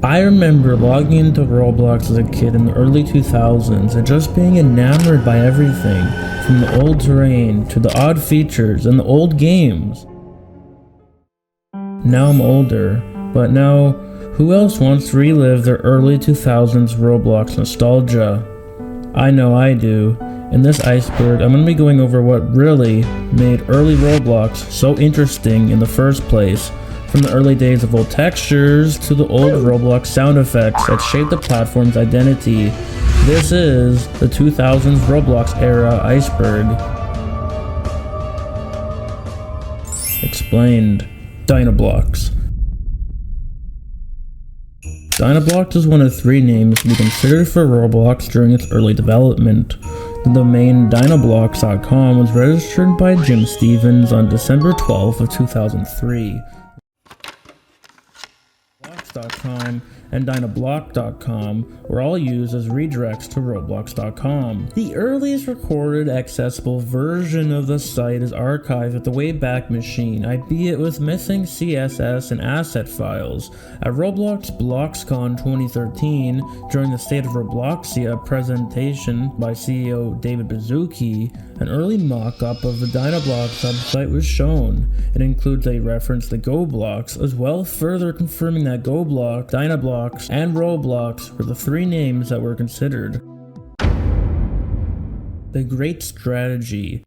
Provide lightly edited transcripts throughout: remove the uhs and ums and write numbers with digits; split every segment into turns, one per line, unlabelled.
I remember logging into Roblox as a kid in the early 2000s and just being enamored by everything, from the old terrain to the odd features and the old games. Now I'm older, but now, who else wants to relive their early 2000s Roblox nostalgia? I know I do. In this iceberg, I'm going to be going over what really made early Roblox so interesting in the first place, from the early days of old textures to the old Roblox sound effects that shaped the platform's identity. This is the 2000s Roblox era iceberg. Explained. Dinoblocks. Dinoblocks is one of three names to be considered for Roblox during its early development. The domain dinoblocks.com was registered by Jim Stevens on December 12th of 2003. Roblox.com and dinoblock.com were all used as redirects to Roblox.com. The earliest recorded accessible version of the site is archived at the Wayback Machine, albeit with missing CSS and asset files. At Roblox BloxCon 2013, during the State of Robloxia presentation by CEO David Baszucki, an early mock-up of the Dinoblock subsite was shown. It includes a reference to GoBlocks, as well further confirming that GoBlock, Dinoblocks, and Roblox were the three names that were considered. The Great Strategy.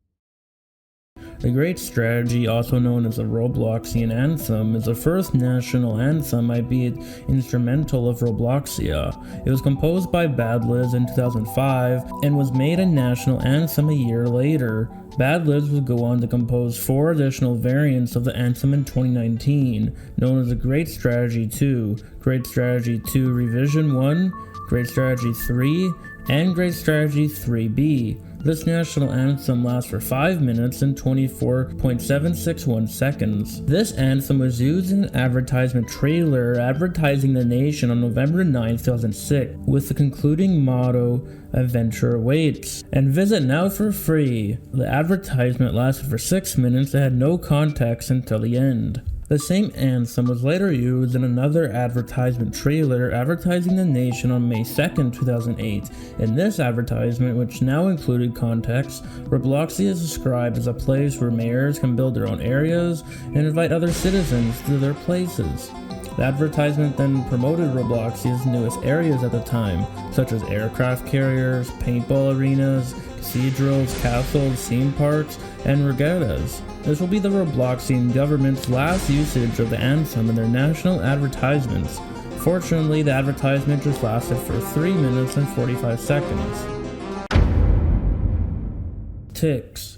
The Great Strategy, also known as the Robloxian Anthem, is the first national anthem, albeit instrumental, of Robloxia. It was composed by Bad Liz in 2005 and was made a national anthem a year later. Bad Liz would go on to compose 4 additional variants of the anthem in 2019, known as the Great Strategy 2, Great Strategy 2 Revision 1, Great Strategy 3, and Great Strategy 3B. This national anthem lasts for 5 minutes and 24.761 seconds. This anthem was used in an advertisement trailer advertising the nation on November 9, 2006, with the concluding motto, "Adventure awaits," and visit now for free. The advertisement lasted for 6 minutes and had no context until the end. The same anthem was later used in another advertisement trailer advertising the nation on May 2nd, 2008. In this advertisement, which now included context, Robloxia is described as a place where mayors can build their own areas and invite other citizens to their places. The advertisement then promoted Robloxia's newest areas at the time, such as aircraft carriers, paintball arenas, cathedrals, castles, theme parks, and regattas. This will be the Robloxian government's last usage of the anthem in their national advertisements. Fortunately, the advertisement just lasted for 3 minutes and 45 seconds. Ticks.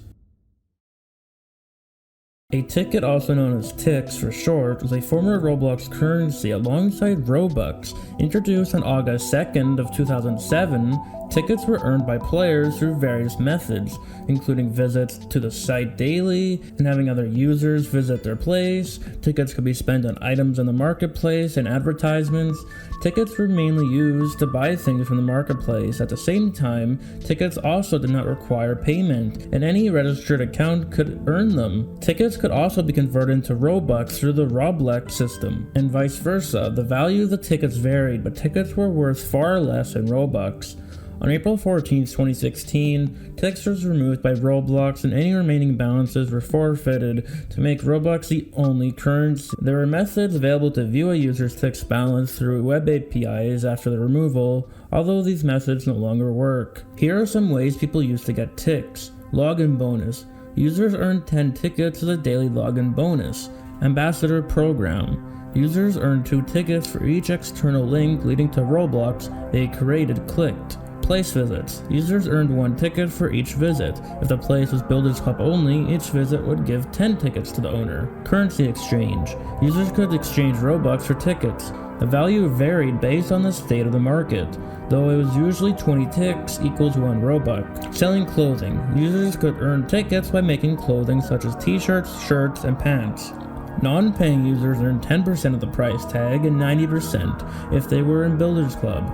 A ticket, also known as Ticks for short, was a former Roblox currency alongside Robux. Introduced on August 2nd of 2007, tickets were earned by players through various methods, including visits to the site daily and having other users visit their place. Tickets could be spent on items in the marketplace and advertisements. Tickets were mainly used to buy things from the marketplace. At the same time, tickets also did not require payment, and any registered account could earn them. Tickets could also be converted into Robux through the Roblox system, and vice versa. The value of the tickets varied, but tickets were worth far less in Robux. On April 14, 2016, Ticks was removed by Roblox and any remaining balances were forfeited to make Robux the only currency. There were methods available to view a user's Ticks balance through web APIs after the removal, although these methods no longer work. Here are some ways people used to get Ticks. Login bonus. Users earned 10 tickets as a daily login bonus. Ambassador program. Users earned 2 tickets for each external link leading to Roblox they created clicked. Place visits. Users earned 1 ticket for each visit. If the place was Builders Club only, each visit would give 10 tickets to the owner. Currency exchange. Users could exchange Robux for tickets. The value varied based on the state of the market, though it was usually 20 ticks equals 1 Robux. Selling clothing. Users could earn tickets by making clothing such as t-shirts, shirts, and pants. Non-paying users earned 10% of the price tag and 90% if they were in Builders Club.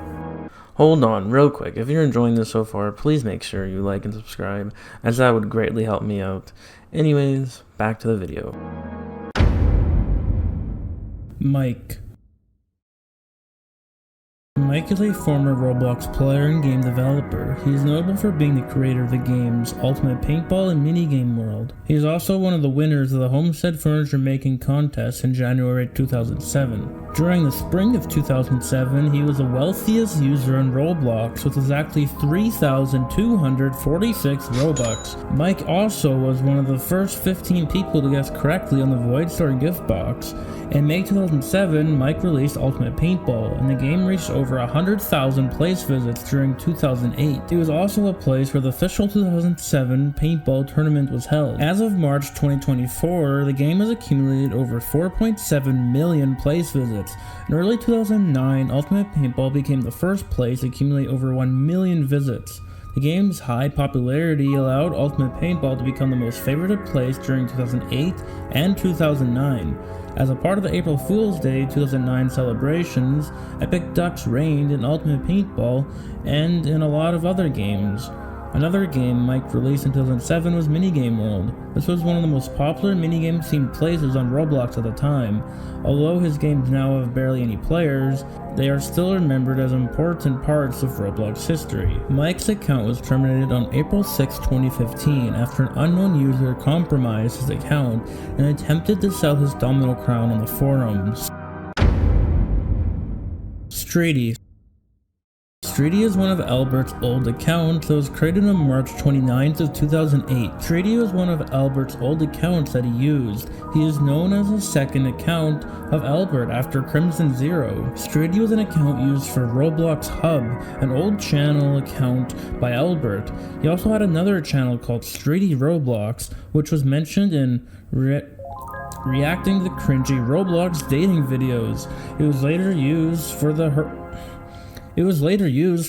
Hold on, real quick. If you're enjoying this so far, please make sure you like and subscribe, as that would greatly help me out. Anyways, back to the video. Mike. Mike is a former Roblox player and game developer. He is notable for being the creator of the games Ultimate Paintball and Minigame World. He is also one of the winners of the Homestead Furniture Making Contest in January 2007. During the spring of 2007, he was the wealthiest user in Roblox with exactly 3,246 Robux. Mike also was one of the first 15 people to guess correctly on the Void Store gift box. In May 2007, Mike released Ultimate Paintball, and the game reached over 100,000 place visits during 2008. It was also a place where the official 2007 paintball tournament was held. As of March 2024, the game has accumulated over 4.7 million place visits. In early 2009, Ultimate Paintball became the first place to accumulate over 1 million visits. The game's high popularity allowed Ultimate Paintball to become the most favorited place during 2008 and 2009. As a part of the April Fool's Day 2009 celebrations, Epic Ducks reigned in Ultimate Paintball and in a lot of other games. Another game Mike released in 2007 was Minigame World. This was one of the most popular minigame-themed places on Roblox at the time. Although his games now have barely any players, they are still remembered as important parts of Roblox history. Mike's account was terminated on April 6, 2015 after an unknown user compromised his account and attempted to sell his domino crown on the forums. Streety is one of Albert's old accounts that was created on March 29th of 2008. Streety was one of Albert's old accounts that he used. He is known as the second account of Albert after Crimson Zero. Streety was an account used for Roblox Hub, an old channel account by Albert. He also had another channel called Streety Roblox, which was mentioned in reacting to the cringy Roblox dating videos. It was later used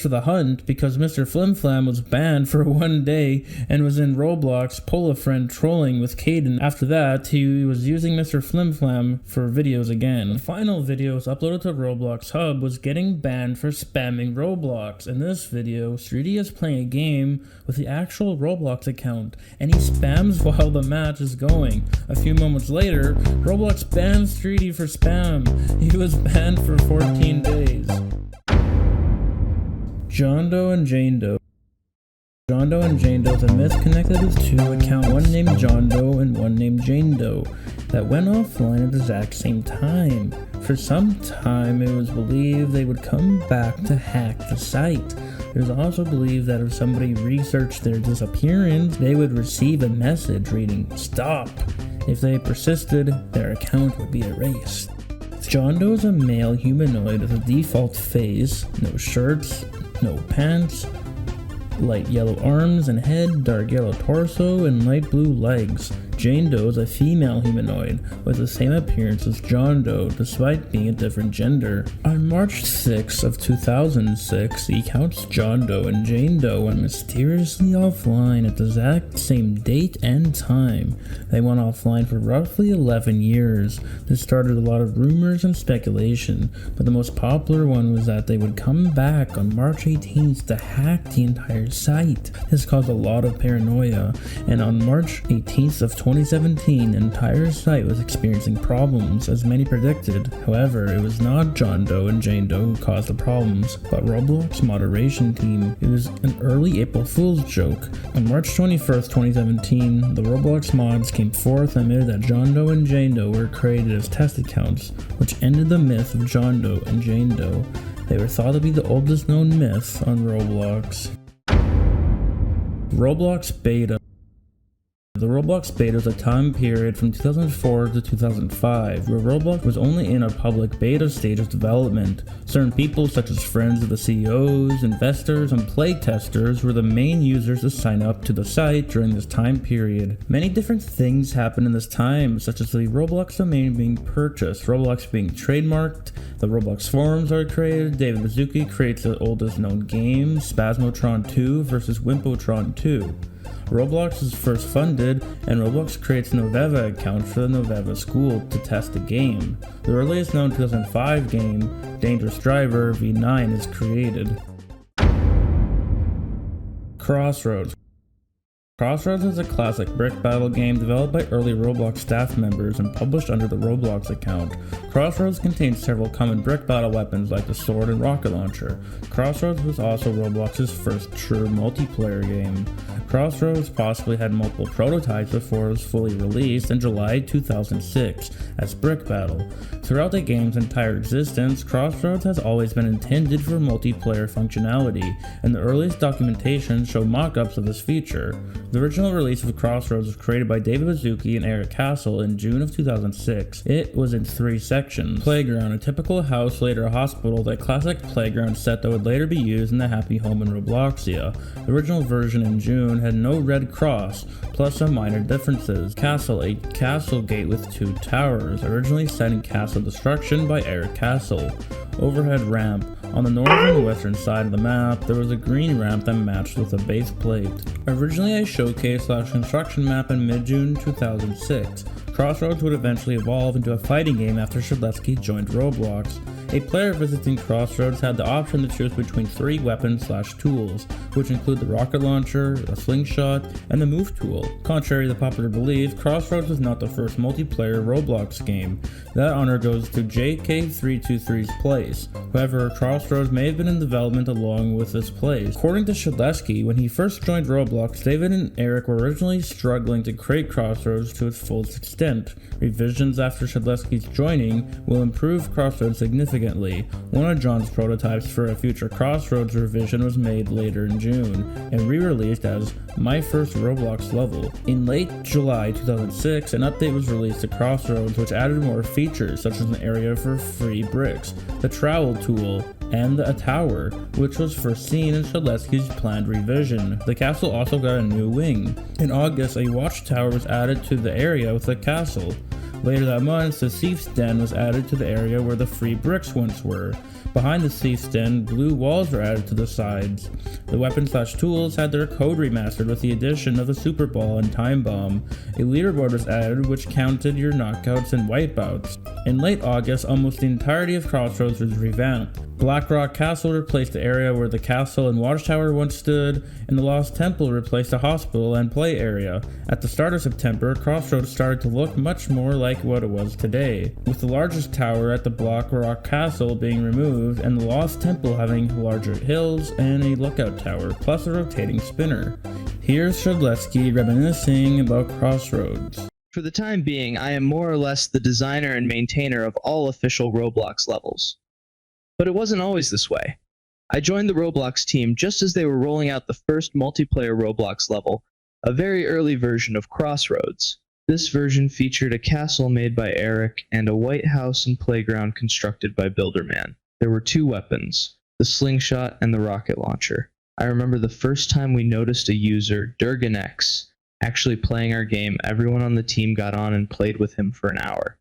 for the hunt because Mr. Flimflam was banned for one day and was in Roblox Pull a Friend trolling with Caden. After that, he was using Mr. Flimflam for videos again. The final video uploaded to Roblox Hub was getting banned for spamming Roblox. In this video, Streety is playing a game with the actual Roblox account, and he spams while the match is going. A few moments later, Roblox banned Streety for spam. He was banned for 14 days. John Doe and Jane Doe. John Doe and Jane Doe is a myth connected with two accounts, one named John Doe and one named Jane Doe, that went offline at the exact same time. For some time, it was believed they would come back to hack the site. It was also believed that if somebody researched their disappearance, they would receive a message reading, "Stop." If they persisted, their account would be erased. John Doe is a male humanoid with a default face, no shirts, no pants, light yellow arms and head, dark yellow torso, and light blue legs. Jane Doe is a female humanoid with the same appearance as John Doe despite being a different gender. On March 6 of 2006, the accounts John Doe and Jane Doe went mysteriously offline at the exact same date and time. They went offline for roughly 11 years. This started a lot of rumors and speculation, but the most popular one was that they would come back on March 18th to hack the entire site. This caused a lot of paranoia, and on March 18th of 2017, the entire site was experiencing problems, as many predicted. However, it was not John Doe and Jane Doe who caused the problems, but Roblox moderation team. It was an early April Fool's joke. On March 21st, 2017, the Roblox mods came forth and admitted that John Doe and Jane Doe were created as test accounts, which ended the myth of John Doe and Jane Doe. They were thought to be the oldest known myth on Roblox. Roblox Beta. The Roblox Beta was a time period from 2004 to 2005 where Roblox was only in a public beta stage of development. Certain people such as friends of the CEOs, investors, and playtesters were the main users to sign up to the site during this time period. Many different things happened in this time, such as the Roblox domain being purchased, Roblox being trademarked, the Roblox forums are created, David Baszucki creates the oldest known game, Spasmotron 2 versus Wimpotron 2. Roblox is first funded, and Roblox creates a Noveva account for the Noveva school to test the game. The earliest known 2005 game, Dangerous Driver V9, is created. Crossroads. Crossroads is a classic brick battle game developed by early Roblox staff members and published under the Roblox account. Crossroads contains several common brick battle weapons like the sword and rocket launcher. Crossroads was also Roblox's first true multiplayer game. Crossroads possibly had multiple prototypes before it was fully released in July 2006 as Brick Battle. Throughout the game's entire existence, Crossroads has always been intended for multiplayer functionality, and the earliest documentation show mock-ups of this feature. The original release of Crossroads was created by David Baszucki and Eric Castle in June of 2006. It was in 3 sections. Playground, a typical house, later a hospital, that classic playground set that would later be used in the Happy Home in Robloxia. The original version in June had no red cross, plus some minor differences. Castle, a castle gate with 2 towers, originally set in Castle Destruction by Eric Castle. Overhead ramp. On the northern and western side of the map, there was a green ramp that matched with a base plate. Originally a showcase/construction map in mid-June 2006, Crossroads would eventually evolve into a fighting game after Shedletsky joined Roblox. A player visiting Crossroads had the option to choose between 3 weapons/tools, which include the rocket launcher, a slingshot, and the move tool. Contrary to popular belief, Crossroads was not the first multiplayer Roblox game. That honor goes to JK323's place. However, Crossroads may have been in development along with this place. According to Shedletsky, when he first joined Roblox, David and Eric were originally struggling to create Crossroads to its fullest extent. Revisions after Shedletsky's joining will improve Crossroads significantly. One of John's prototypes for a future Crossroads revision was made later in June and re-released as My First Roblox Level. In late July 2006, an update was released to Crossroads which added more features such as an area for free bricks, the trowel tool, and a tower, which was first seen in Shedletsky's planned revision. The castle also got a new wing. In August, a watchtower was added to the area with the castle. Later that month, the Thief's Den was added to the area where the free bricks once were. Behind the Thief's Den, blue walls were added to the sides. The weapons/tools had their code remastered with the addition of the Super Ball and Time Bomb. A leaderboard was added which counted your knockouts and wipeouts. In late August, almost the entirety of Crossroads was revamped. Blackrock Castle replaced the area where the castle and watchtower once stood, and the Lost Temple replaced the hospital and play area. At the start of September, Crossroads started to look much more like what it was today, with the largest tower at the Blackrock Castle being removed and the Lost Temple having larger hills and a lookout tower, plus a rotating spinner. Here's Shedletsky reminiscing about Crossroads.
For the time being, I am more or less the designer and maintainer of all official Roblox levels. But it wasn't always this way. I joined the Roblox team just as they were rolling out the first multiplayer Roblox level, a very early version of Crossroads. This version featured a castle made by Eric and a white house and playground constructed by Builderman. There were 2 weapons, the slingshot and the rocket launcher. I remember the first time we noticed a user, DurganX, actually playing our game. Everyone on the team got on and played with him for an hour.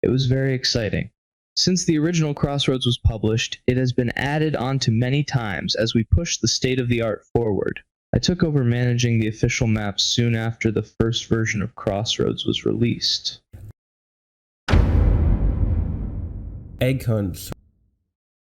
It was very exciting. Since the original Crossroads was published, it has been added onto many times as we push the state-of-the-art forward. I took over managing the official maps soon after the first version of Crossroads was released.
Egg hunts.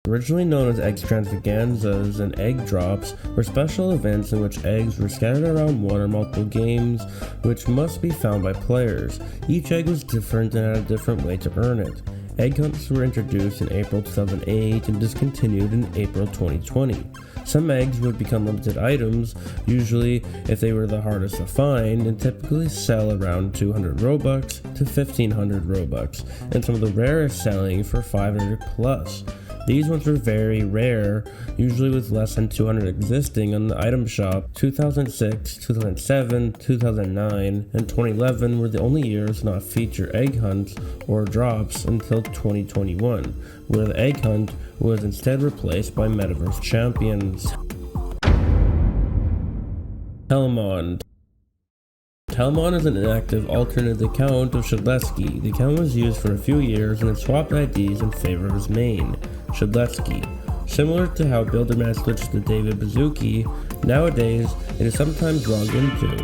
Originally known as extravaganzas and egg drops, were special events in which eggs were scattered around one or multiple games, which must be found by players. Each egg was different and had a different way to earn it. Egg hunts were introduced in April 2008 and discontinued in April 2020. Some eggs would become limited items, usually if they were the hardest to find, and typically sell around 200 Robux to 1500 Robux, and some of the rarest selling for 500 plus. These ones were very rare, usually with less than 200 existing on the item shop. 2006, 2007, 2009, and 2011 were the only years not feature egg hunts or drops until 2021, where the egg hunt was instead replaced by Metaverse Champions. Helmond. Helmond is an inactive alternate account of Shedletsky. The account was used for a few years and it swapped IDs in favor of his main, Shedletsky. Similar to how Builderman switched to David Baszucki, nowadays it is sometimes logged into.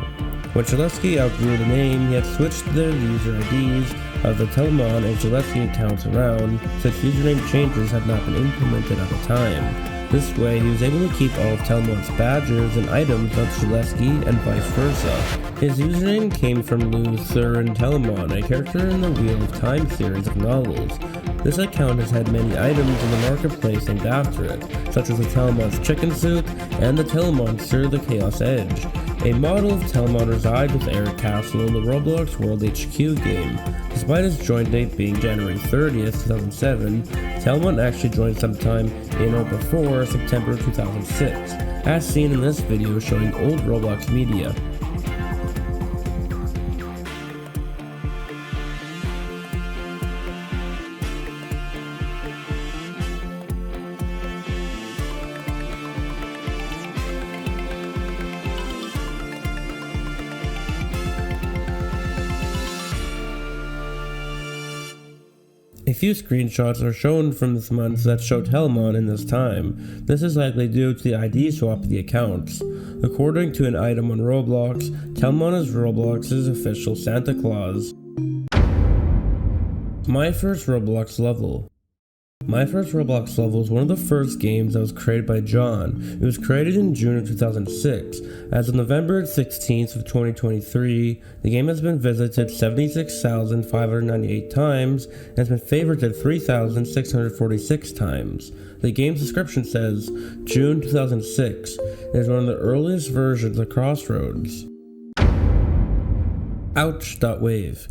When Shedletsky outgrew the name, he had switched their user IDs of the Telemon and Zaleski accounts around, since username changes had not been implemented at the time. This way, he was able to keep all of Telemon's badges and items of Zaleski and vice versa. His username came from Luther and Telemon, a character in the Wheel of Time series of novels. This account has had many items in the marketplace named after it, such as the Telemon's chicken suit and the Telemonster the Chaos Edge. A model of Telemon resides with Eric Castle in the Roblox World HQ game. Despite his join date being January 30th, 2007, Telemon actually joined sometime in or before September 2006, as seen in this video showing old Roblox media. A few screenshots are shown from this month that show Telemon in this time. This is likely due to the ID swap of the accounts. According to an item on Roblox, Telemon is Roblox's official Santa Claus. My first Roblox level. My first Roblox level was one of the first games that was created by John. It was created in June of 2006. As of November 16th of 2023, the game has been visited 76,598 times and has been favorited 3,646 times. The game's description says, June 2006. It is one of the earliest versions of Crossroads. Ouch.wave.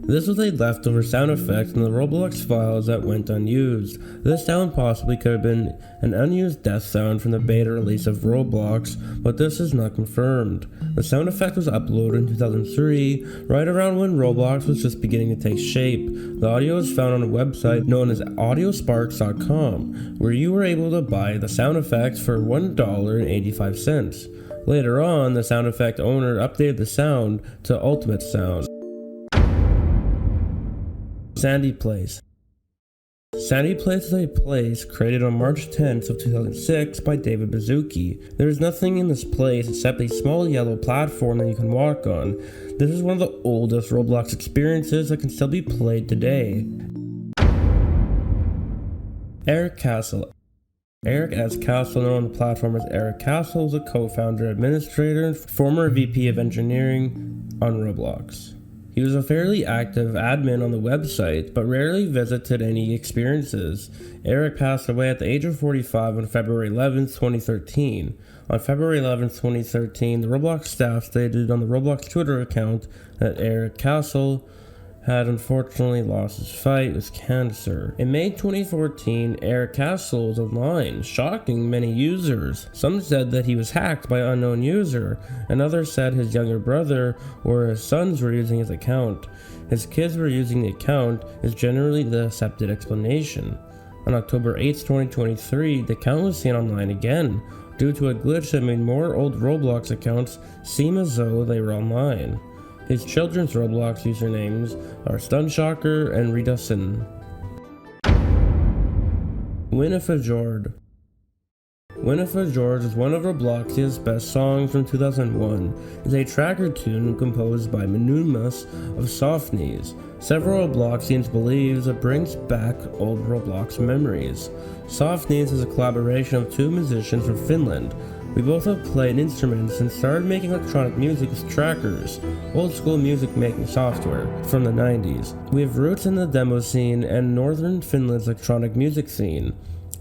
This was a leftover sound effect in the Roblox files that went unused. This sound possibly could have been an unused death sound from the beta release of Roblox, but this is not confirmed. The sound effect was uploaded in 2003, right around when Roblox was just beginning to take shape. The audio is found on a website known as audiosparks.com, where you were able to buy the sound effects for $1.85. Later on, the sound effect owner updated the sound to Ultimate Sound. Sandy Place. Sandy Place is a place created on March 10th of 2006 by David Bazuki. There is nothing in this place except a small yellow platform that you can walk on. This is one of the oldest Roblox experiences that can still be played today. Eric Castle. Eric S. Castle, known on the platform as Eric Castle, is a co-founder, administrator, and former VP of engineering on Roblox. He was a fairly active admin on the website, but rarely visited any experiences. Eric passed away at the age of 45 on February 11, 2013. On February 11, 2013, the Roblox staff stated on the Roblox Twitter account that Eric Castle had unfortunately lost his fight with cancer. In May 2014, Eric Castle was online, shocking many users. Some said that he was hacked by an unknown user, and others said his younger brother or his sons were using his account. His kids were using the account is generally the accepted explanation. On October 8, 2023, the account was seen online again, due to a glitch that made more old Roblox accounts seem as though they were online. His children's Roblox usernames are Stunshocker and Redusin. Winifred George. Winifred George is one of Roblox's best songs from 2001. It's a tracker tune composed by Minimus of Soft Knees. Several Robloxians believe it brings back old Roblox memories. Soft Knees is a collaboration of two musicians from Finland. We both have played instruments and started making electronic music with trackers, old school music making software, from the 90s. We have roots in the demo scene and northern Finland's electronic music scene.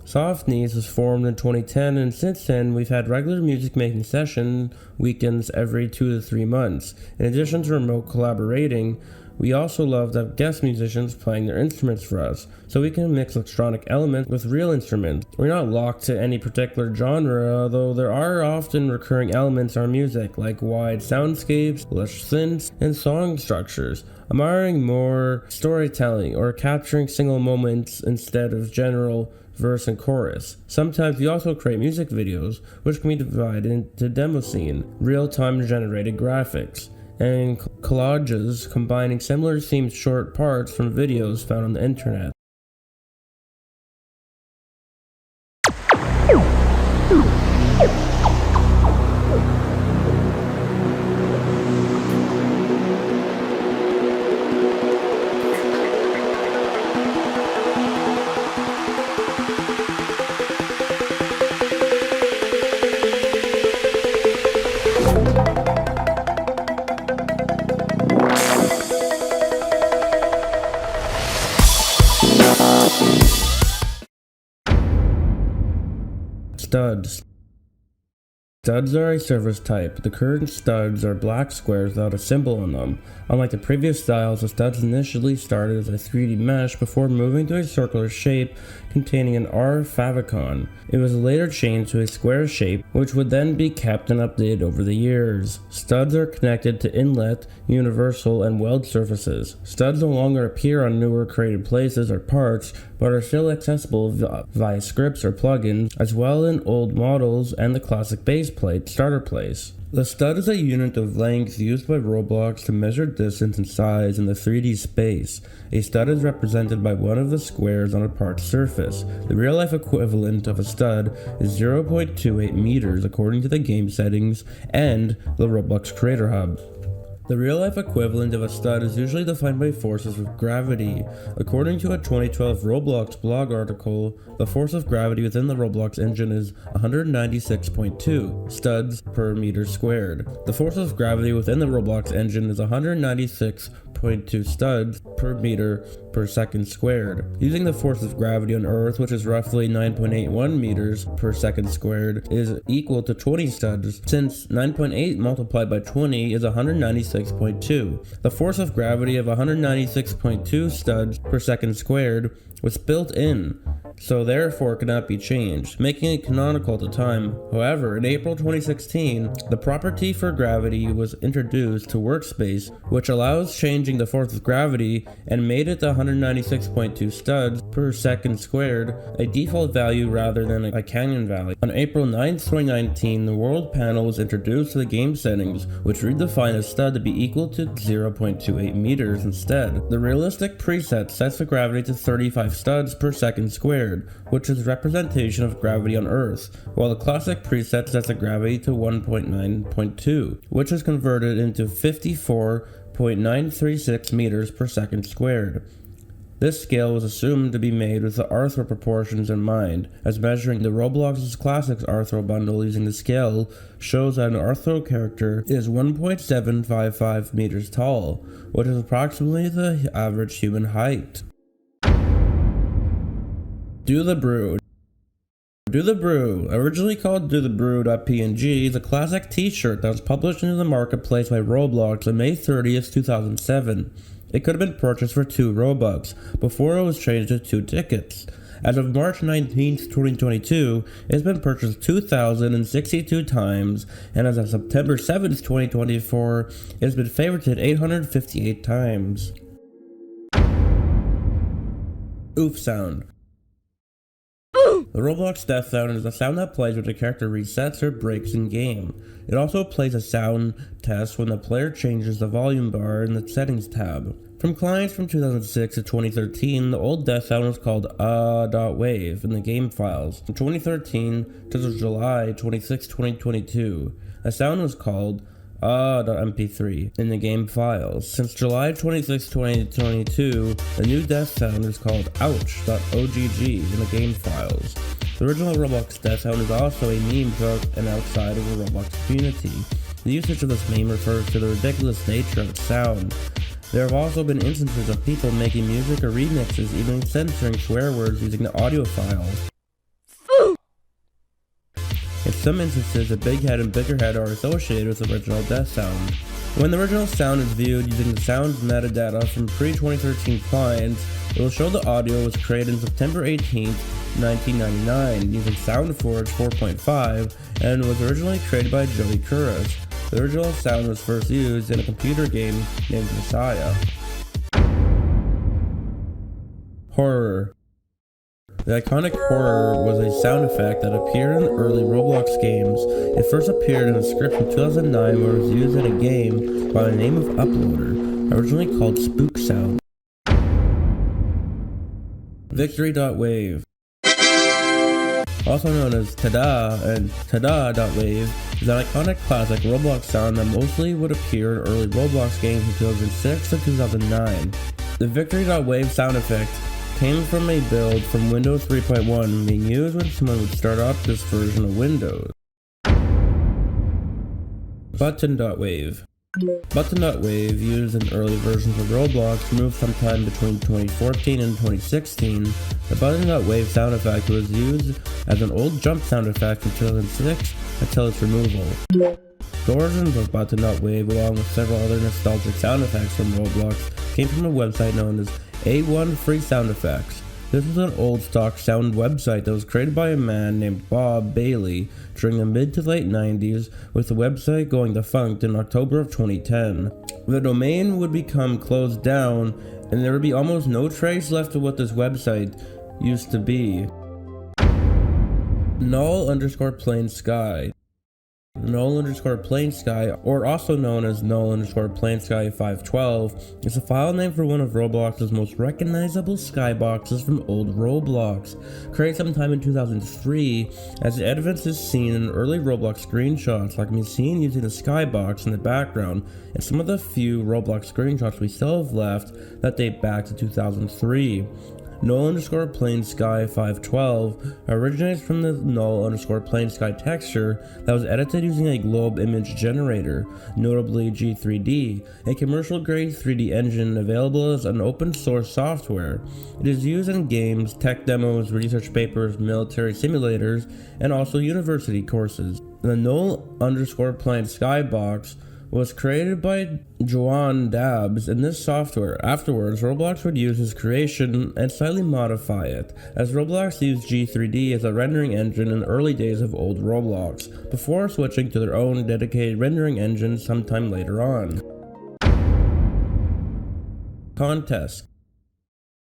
Soft Knees was formed in 2010, and since then we've had regular music making session weekends every 2 to 3 months. In addition to remote collaborating, we also love to have guest musicians playing their instruments for us, so we can mix electronic elements with real instruments. We're not locked to any particular genre, though there are often recurring elements in our music, like wide soundscapes, lush synths, and song structures, admiring more storytelling or capturing single moments instead of general verse and chorus. Sometimes we also create music videos, which can be divided into demo scene, real-time generated graphics, and collages combining similar themed short parts from videos found on the internet. studs. Studs are a service type. The current studs are black squares without a symbol on them. Unlike the previous styles, the studs initially started as a 3D mesh before moving to a circular shape containing an R favicon. It was later changed to a square shape, which would then be kept and updated over the years. Studs are connected to inlet, universal, and weld surfaces. Studs no longer appear on newer created places or parts, but are still accessible via scripts or plugins, as well in old models and the classic base plate starter place. The stud is a unit of length used by Roblox to measure distance and size in the 3D space. A stud is represented by one of the squares on a part's surface. The real-life equivalent of a stud is 0.28 meters according to the game settings and the Roblox Creator Hub. The real-life equivalent of a stud is usually defined by forces of gravity. According to a 2012 Roblox blog article, the force of gravity within the Roblox engine is 196.2 studs per meter squared. The force of gravity within the Roblox engine is 196.2 studs per meter per second squared. Using the force of gravity on Earth, which is roughly 9.81 meters per second squared, is equal to 20 studs, since 9.8 multiplied by 20 is 196.2. The force of gravity of 196.2 studs per second squared was built in, so therefore could not be changed, making it canonical at the time. However, in April 2016, the property for gravity was introduced to Workspace, which allows changing the force of gravity and made it to 196.2 studs per second squared, a default value rather than a canyon value. On April 9, 2019, the world panel was introduced to the game settings, which redefined a stud to be equal to 0.28 meters instead. The realistic preset sets the gravity to 35 studs per second squared, which is representation of gravity on Earth, while the classic preset sets the gravity to 1.9.2, which is converted into 54.936 meters per second squared. This scale was assumed to be made with the Arthro proportions in mind, as measuring the Roblox's Classics Arthro bundle using the scale shows that an Arthro character is 1.755 meters tall, which is approximately the average human height. Do the Brew. Do the Brew, originally called Do the Brew.png, is a classic t-shirt that was published into the marketplace by Roblox on May 30th, 2007. It could have been purchased for 2 Robux, before it was changed to 2 tickets. As of March 19th, 2022, it has been purchased 2,062 times, and as of September 7th, 2024, it has been favorited 858 times. Oof sound. The Roblox death sound is a sound that plays when a character resets or breaks in game. It also plays a sound test when the player changes the volume bar in the settings tab. From clients from 2006 to 2013, the old death sound was called "wave" in the game files. From 2013 to July 26, 2022, the sound was called .mp3 in the game files. Since July 26, 2022, the new death sound is called ouch.ogg in the game files. The original Roblox death sound is also a meme throughout and outside of the Roblox community. The usage of this meme refers to the ridiculous nature of its sound. There have also been instances of people making music or remixes, even censoring swear words using the audio file. In some instances, the big head and bigger head are associated with the original death sound. When the original sound is viewed using the sound's metadata from pre-2013 clients, it will show the audio was created on September 18, 1999, using SoundForge 4.5, and was originally created by Joey Kuras. The original sound was first used in a computer game named Nostagia. Horror. The iconic horror was a sound effect that appeared in early Roblox games. It first appeared in a script in 2009 where it was used in a game by the name of Uploader, originally called Spook Sound. Victory.wave. Also known as Tada and Tada.wave, is an iconic classic Roblox sound that mostly would appear in early Roblox games from 2006 to 2009. The Victory.wave sound effect came from a build from Windows 3.1 being used when someone would start up this version of Windows. Button.wave. But the nut wave, used in early versions of Roblox, moved sometime between 2014 and 2016. The button nut wave sound effect was used as an old jump sound effect from 2006 until its removal. The origins of button nut wave, along with several other nostalgic sound effects from Roblox, came from a website known as A1 Free Sound Effects. This was an old stock sound website that was created by a man named Bob Bailey during the mid to late 90s, with the website going defunct in October of 2010. The domain would become closed down, and there would be almost no trace left of what this website used to be. Null_plain sky. Null_plain sky, or also known as null_plain sky 512, is a file name for one of Roblox's most recognizable skyboxes from old Roblox. Created sometime in 2003, as the evidence is seen in early Roblox screenshots, like me seen using the skybox in the background, and some of the few Roblox screenshots we still have left that date back to 2003. Null_plain sky 512 originates from the null_plain sky texture that was edited using a globe image generator, notably G3D, a commercial-grade 3D engine available as an open-source software. It is used in games, tech demos, research papers, military simulators, and also university courses. The null_plain sky box was created by Joan Dabs in this software. Afterwards, Roblox would use his creation and slightly modify it, as Roblox used G3D as a rendering engine in the early days of old Roblox, before switching to their own dedicated rendering engine sometime later on. Contests.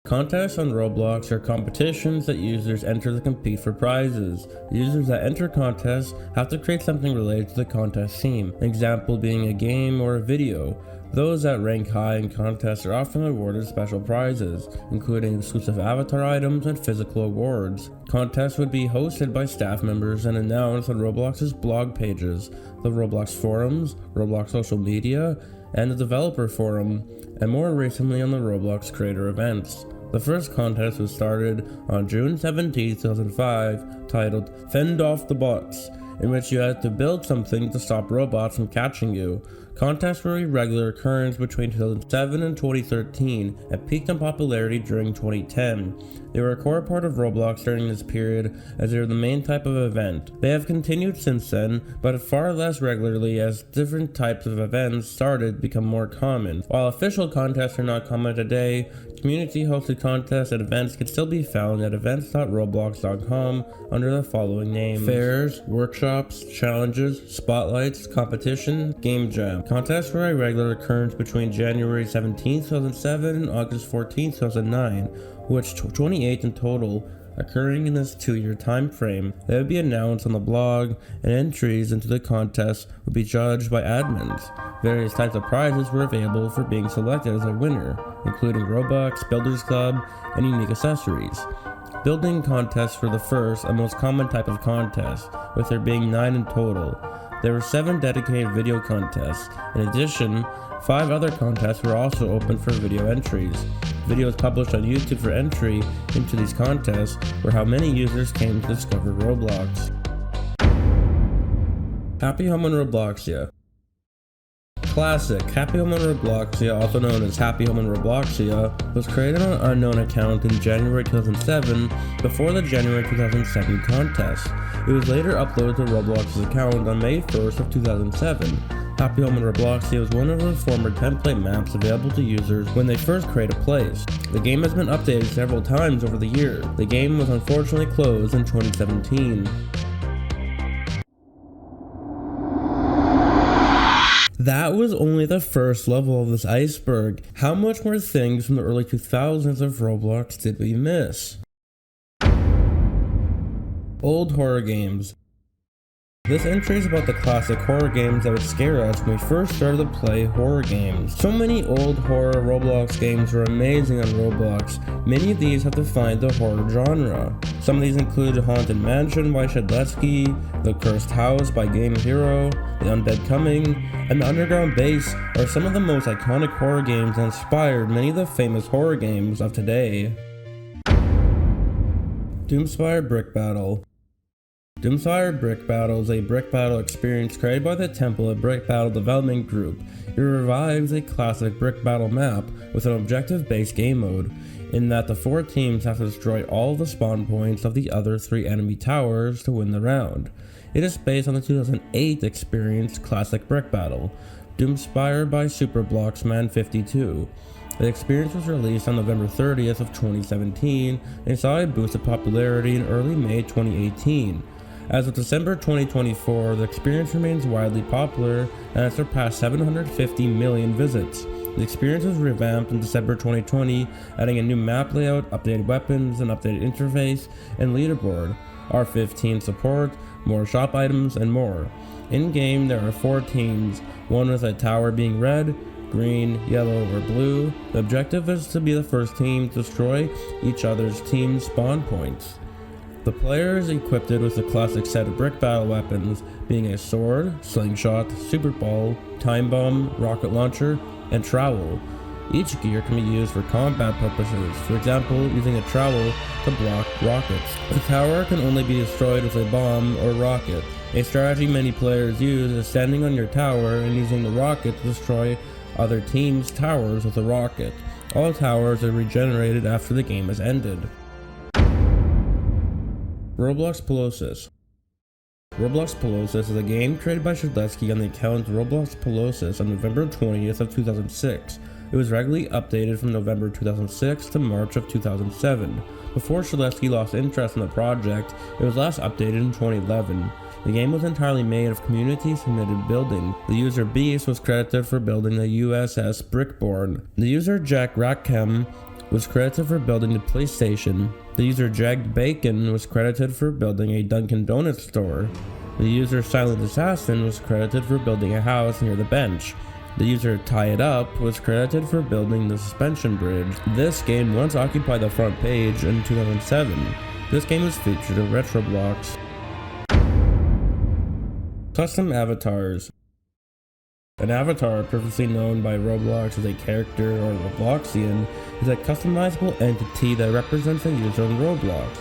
Contests on Roblox are competitions that users enter to compete for prizes. Users that enter contests have to create something related to the contest theme, an example being a game or a video. Those that rank high in contests are often awarded special prizes, including exclusive avatar items and physical awards. Contests would be hosted by staff members and announced on Roblox's blog pages, the Roblox forums, Roblox social media, and the developer forum, and more recently on the Roblox creator events. The first contest was started on June 17, 2005, titled Fend Off the Bots, in which you had to build something to stop robots from catching you. Contests were a regular occurrence between 2007 and 2013 and peaked in popularity during 2010. They were a core part of Roblox during this period, as they were the main type of event. They have continued since then, but far less regularly as different types of events started to become more common. While official contests are not common today, community-hosted contests and events can still be found at events.roblox.com under the following names: fairs, workshops, challenges, spotlights, competition, game jam. Contests were a regular occurrence between January 17, 2007 and August 14, 2009, which 28 in total, occurring in this 2-year time frame. They would be announced on the blog, and entries into the contest would be judged by admins. Various types of prizes were available for being selected as a winner, including Robux, Builders Club, and unique accessories. Building contests were the first and most common type of contest, with there being 9 in total. There were 7 dedicated video contests. In addition, 5 other contests were also open for video entries. Videos published on YouTube for entry into these contests were how many users came to discover Roblox. Happy Home on Robloxia. Classic. Happy Home on Robloxia, also known as Happy Home on Robloxia, was created on an unknown account in January 2007 before the January 2007 contest. It was later uploaded to Roblox's account on May 1st of 2007. Happy Home on Robloxia was one of the former template maps available to users when they first create a place. The game has been updated several times over the years. The game was unfortunately closed in 2017. That was only the first level of this iceberg. How much more things from the early 2000s of Roblox did we miss? Old horror games. This entry is about the classic horror games that would scare us when we first started to play horror games. So many old horror Roblox games were amazing on Roblox. Many of these have defined the horror genre. Some of these include Haunted Mansion by Shedletsky, The Cursed House by Game Hero, The Undead Coming, and The Underground Base are some of the most iconic horror games that inspired many of the famous horror games of today. Doomspire Brick Battle. Doomspire Brick Battle is a brick battle experience created by the Template Brick Battle Development Group. It revives a classic brick battle map with an objective-based game mode, in that the 4 teams have to destroy all the spawn points of the other 3 enemy towers to win the round. It is based on the 2008 experience Classic Brick Battle, Doomspire by Superblocksman 52. The experience was released on November 30th of 2017 and saw a boost of popularity in early May 2018. As of December 2024, the experience remains widely popular and has surpassed 750 million visits. The experience was revamped in December 2020, adding a new map layout, updated weapons, an updated interface, and leaderboard, R15 support, more shop items, and more. In-game, there are 4 teams, one with a tower being red, green, yellow, or blue. The objective is to be the first team to destroy each other's team's spawn points. The player is equipped with a classic set of brick battle weapons, being a sword, slingshot, super ball, time bomb, rocket launcher, and trowel. Each gear can be used for combat purposes, for example, using a trowel to block rockets. The tower can only be destroyed with a bomb or rocket. A strategy many players use is standing on your tower and using the rocket to destroy other teams' towers with a rocket. All towers are regenerated after the game has ended. Roblox Pelosis. Roblox Pelosis is a game created by Shadletsky on the account Roblox Pelosis on November 20th of 2006. It was regularly updated from November 2006 to March of 2007. Before Shadletsky lost interest in the project, it was last updated in 2011. The game was entirely made of community-submitted building. The user Beast was credited for building the USS Brickborn. The user Jack Rackham was credited for building the PlayStation. The user Jagged Bacon was credited for building a Dunkin' Donuts store. The user Silent Assassin was credited for building a house near the bench. The user Tie It Up was credited for building the suspension bridge. This game once occupied the front page in 2007. This game was featured in Retroblox. Custom avatars. An avatar, previously known by Roblox as a character or Robloxian, is a customizable entity that represents a user in Roblox.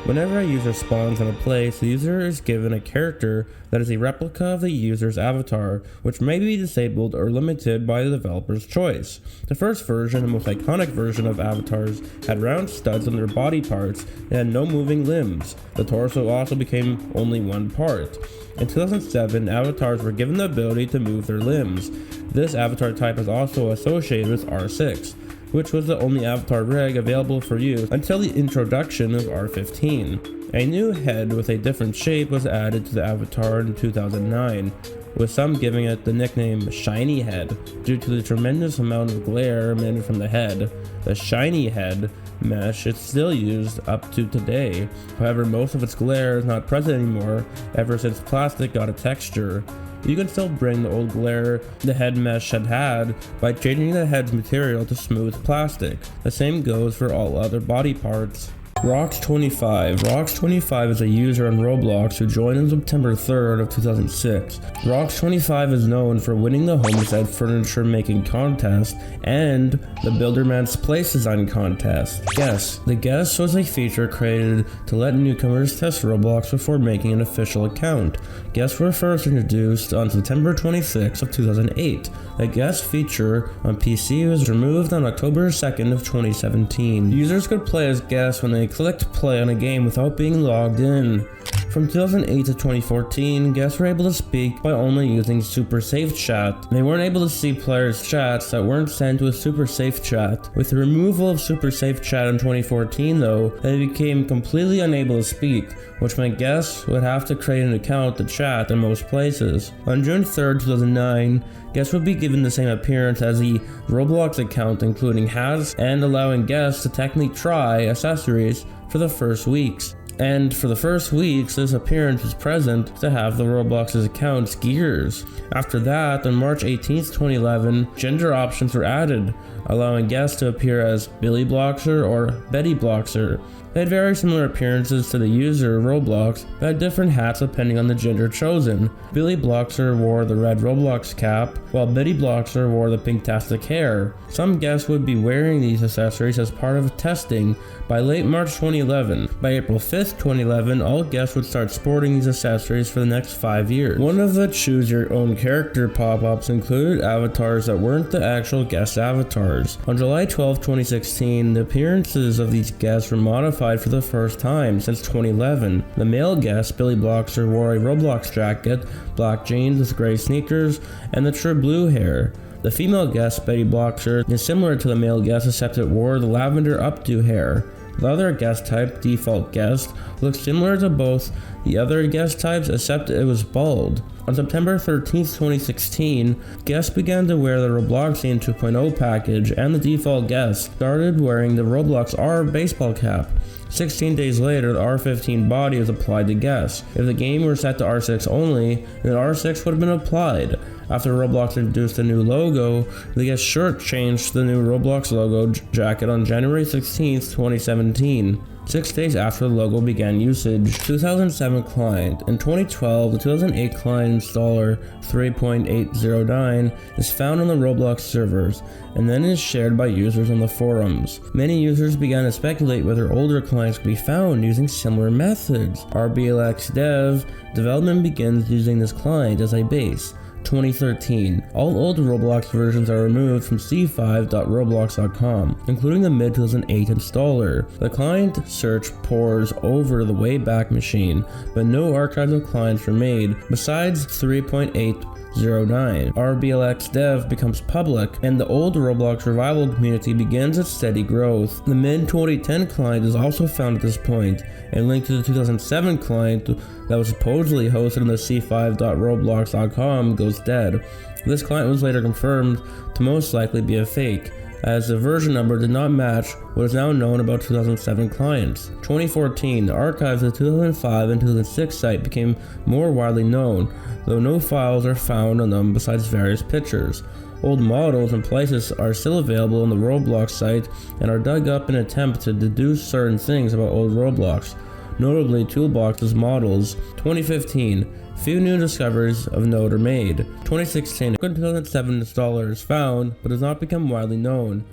Whenever a user spawns in a place, the user is given a character that is a replica of the user's avatar, which may be disabled or limited by the developer's choice. The first version and most iconic version of avatars had round studs on their body parts and had no moving limbs. The torso also became only one part. In 2007, avatars were given the ability to move their limbs. This avatar type is also associated with R6, which was the only avatar rig available for use until the introduction of R15. A new head with a different shape was added to the avatar in 2009, with some giving it the nickname Shiny Head due to the tremendous amount of glare emitted from the head. The Shiny Head mesh is still used up to today. However, most of its glare is not present anymore ever since plastic got a texture. You can still bring the old glare the head mesh had by changing the head's material to smooth plastic. The same goes for all other body parts. Rox25. Rox25 is a user on Roblox who joined on September 3rd of 2006. Rox25 is known for winning the Homestead Furniture Making Contest and the Builderman's Place Design Contest. Guess. The Guess was a feature created to let newcomers test Roblox before making an official account. Guess were first introduced on September 26th of 2008. The Guess feature on PC was removed on October 2nd of 2017. Users could play as Guess when they clicked play on a game without being logged in. From 2008 to 2014, guests were able to speak by only using Super Safe Chat. They weren't able to see players' chats that weren't sent with Super Safe Chat. With the removal of Super Safe Chat in 2014 though, they became completely unable to speak, which meant guests would have to create an account to chat in most places. On June 3rd, 2009, guests would be given the same appearance as the Roblox account, including hats and allowing guests to technically try accessories for the first weeks. And for the first weeks, this appearance was present to have the Roblox's account's gears. After that, on March 18th, 2011, gender options were added, allowing guests to appear as Billy Bloxer or Betty Bloxer. They had very similar appearances to the user of Roblox, but had different hats depending on the gender chosen. Billy Bloxer wore the red Roblox cap, while Biddy Bloxer wore the pinktastic hair. Some guests would be wearing these accessories as part of testing by late March 2011. By April 5th, 2011, all guests would start sporting these accessories for the next 5 years. One of the choose your own character pop-ups included avatars that weren't the actual guest avatars. On July 12, 2016, the appearances of these guests were modified for the first time since 2011. The male guest, Billy Bloxer, wore a Roblox jacket, black jeans with gray sneakers, and the true blue hair. The female guest, Betty Bloxer, is similar to the male guest except it wore the lavender updo hair. The other guest type, default guest, looks similar to both the other guest types except it was bald. On September 13, 2016, guests began to wear the Robloxian 2.0 package, and the default guest started wearing the Roblox R baseball cap. 16 days later, the R15 body was applied to guests. If the game were set to R6 only, then R6 would have been applied. After Roblox introduced a new logo, the guest shirt changed to the new Roblox logo jacket on January 16, 2017. 6 days after the logo began usage. 2007 client. In 2012, the 2008 client installer 3.809 is found on the Roblox servers and then is shared by users on the forums. Many users began to speculate whether older clients could be found using similar methods. RBLX Dev development begins using this client as a base. 2013. All old Roblox versions are removed from c5.roblox.com, including the mid-2008 installer. The client search pours over the Wayback Machine, but no archives of clients were made, besides 3.809. RBLX Dev becomes public, and the old Roblox revival community begins its steady growth. The mid-2010 client is also found at this point, and linked to the 2007 client that was supposedly hosted on the c5.roblox.com goes dead. This client was later confirmed to most likely be a fake, as the version number did not match what is now known about 2007 clients. 2014, the archives of the 2005 and 2006 site became more widely known, though no files are found on them besides various pictures. Old models and places are still available on the Roblox site and are dug up in an attempt to deduce certain things about old Roblox, notably Toolbox's models. 2015, few new discoveries of note are made. 2016, 2007 installer is found but has not become widely known.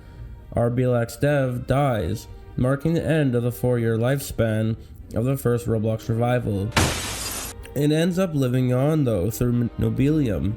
RBLX Dev dies, marking the end of the 4-year lifespan of the first Roblox revival. It ends up living on though through Nobilium.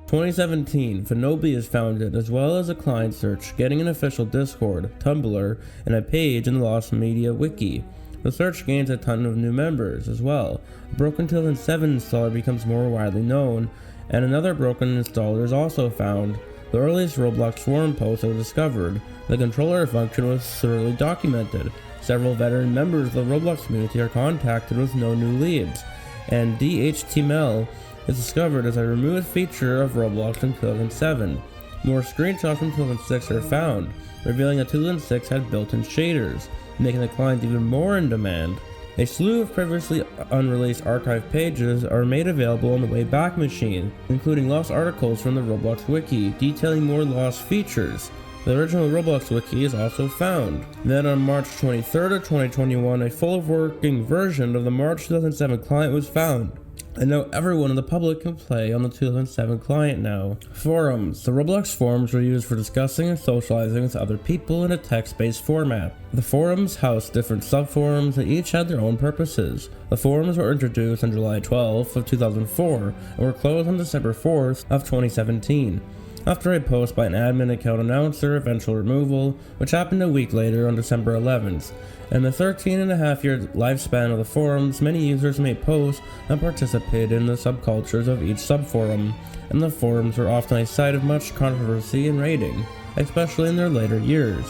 2017, Finobi is founded, as well as a client search, getting an official Discord, Tumblr, and a page in the Lost Media Wiki. The search gains a ton of new members as well. A broken 2007 installer becomes more widely known, and another broken installer is also found. The earliest Roblox forum posts are discovered. The controller function was thoroughly documented. Several veteran members of the Roblox community are contacted with no new leads, and DHTML is discovered as a removed feature of Roblox in 2007. More screenshots from 2006 are found, revealing that 2006 had built-in shaders, making the client even more in demand. A slew of previously unreleased archive pages are made available on the Wayback Machine, including lost articles from the Roblox Wiki detailing more lost features. The original Roblox Wiki is also found. Then on March 23rd of 2021, a full working version of the March 2007 client was found. And now everyone in the public can play on the 2007 client now. Forums. The Roblox forums were used for discussing and socializing with other people in a text-based format. The forums housed different subforums that each had their own purposes. The forums were introduced on July 12th of 2004 and were closed on December 4th of 2017. After a post by an admin account announced their eventual removal, which happened a week later on December 11th. In the 13.5-year lifespan of the forums, many users made posts and participated in the subcultures of each subforum, and the forums were often a site of much controversy and raiding, especially in their later years.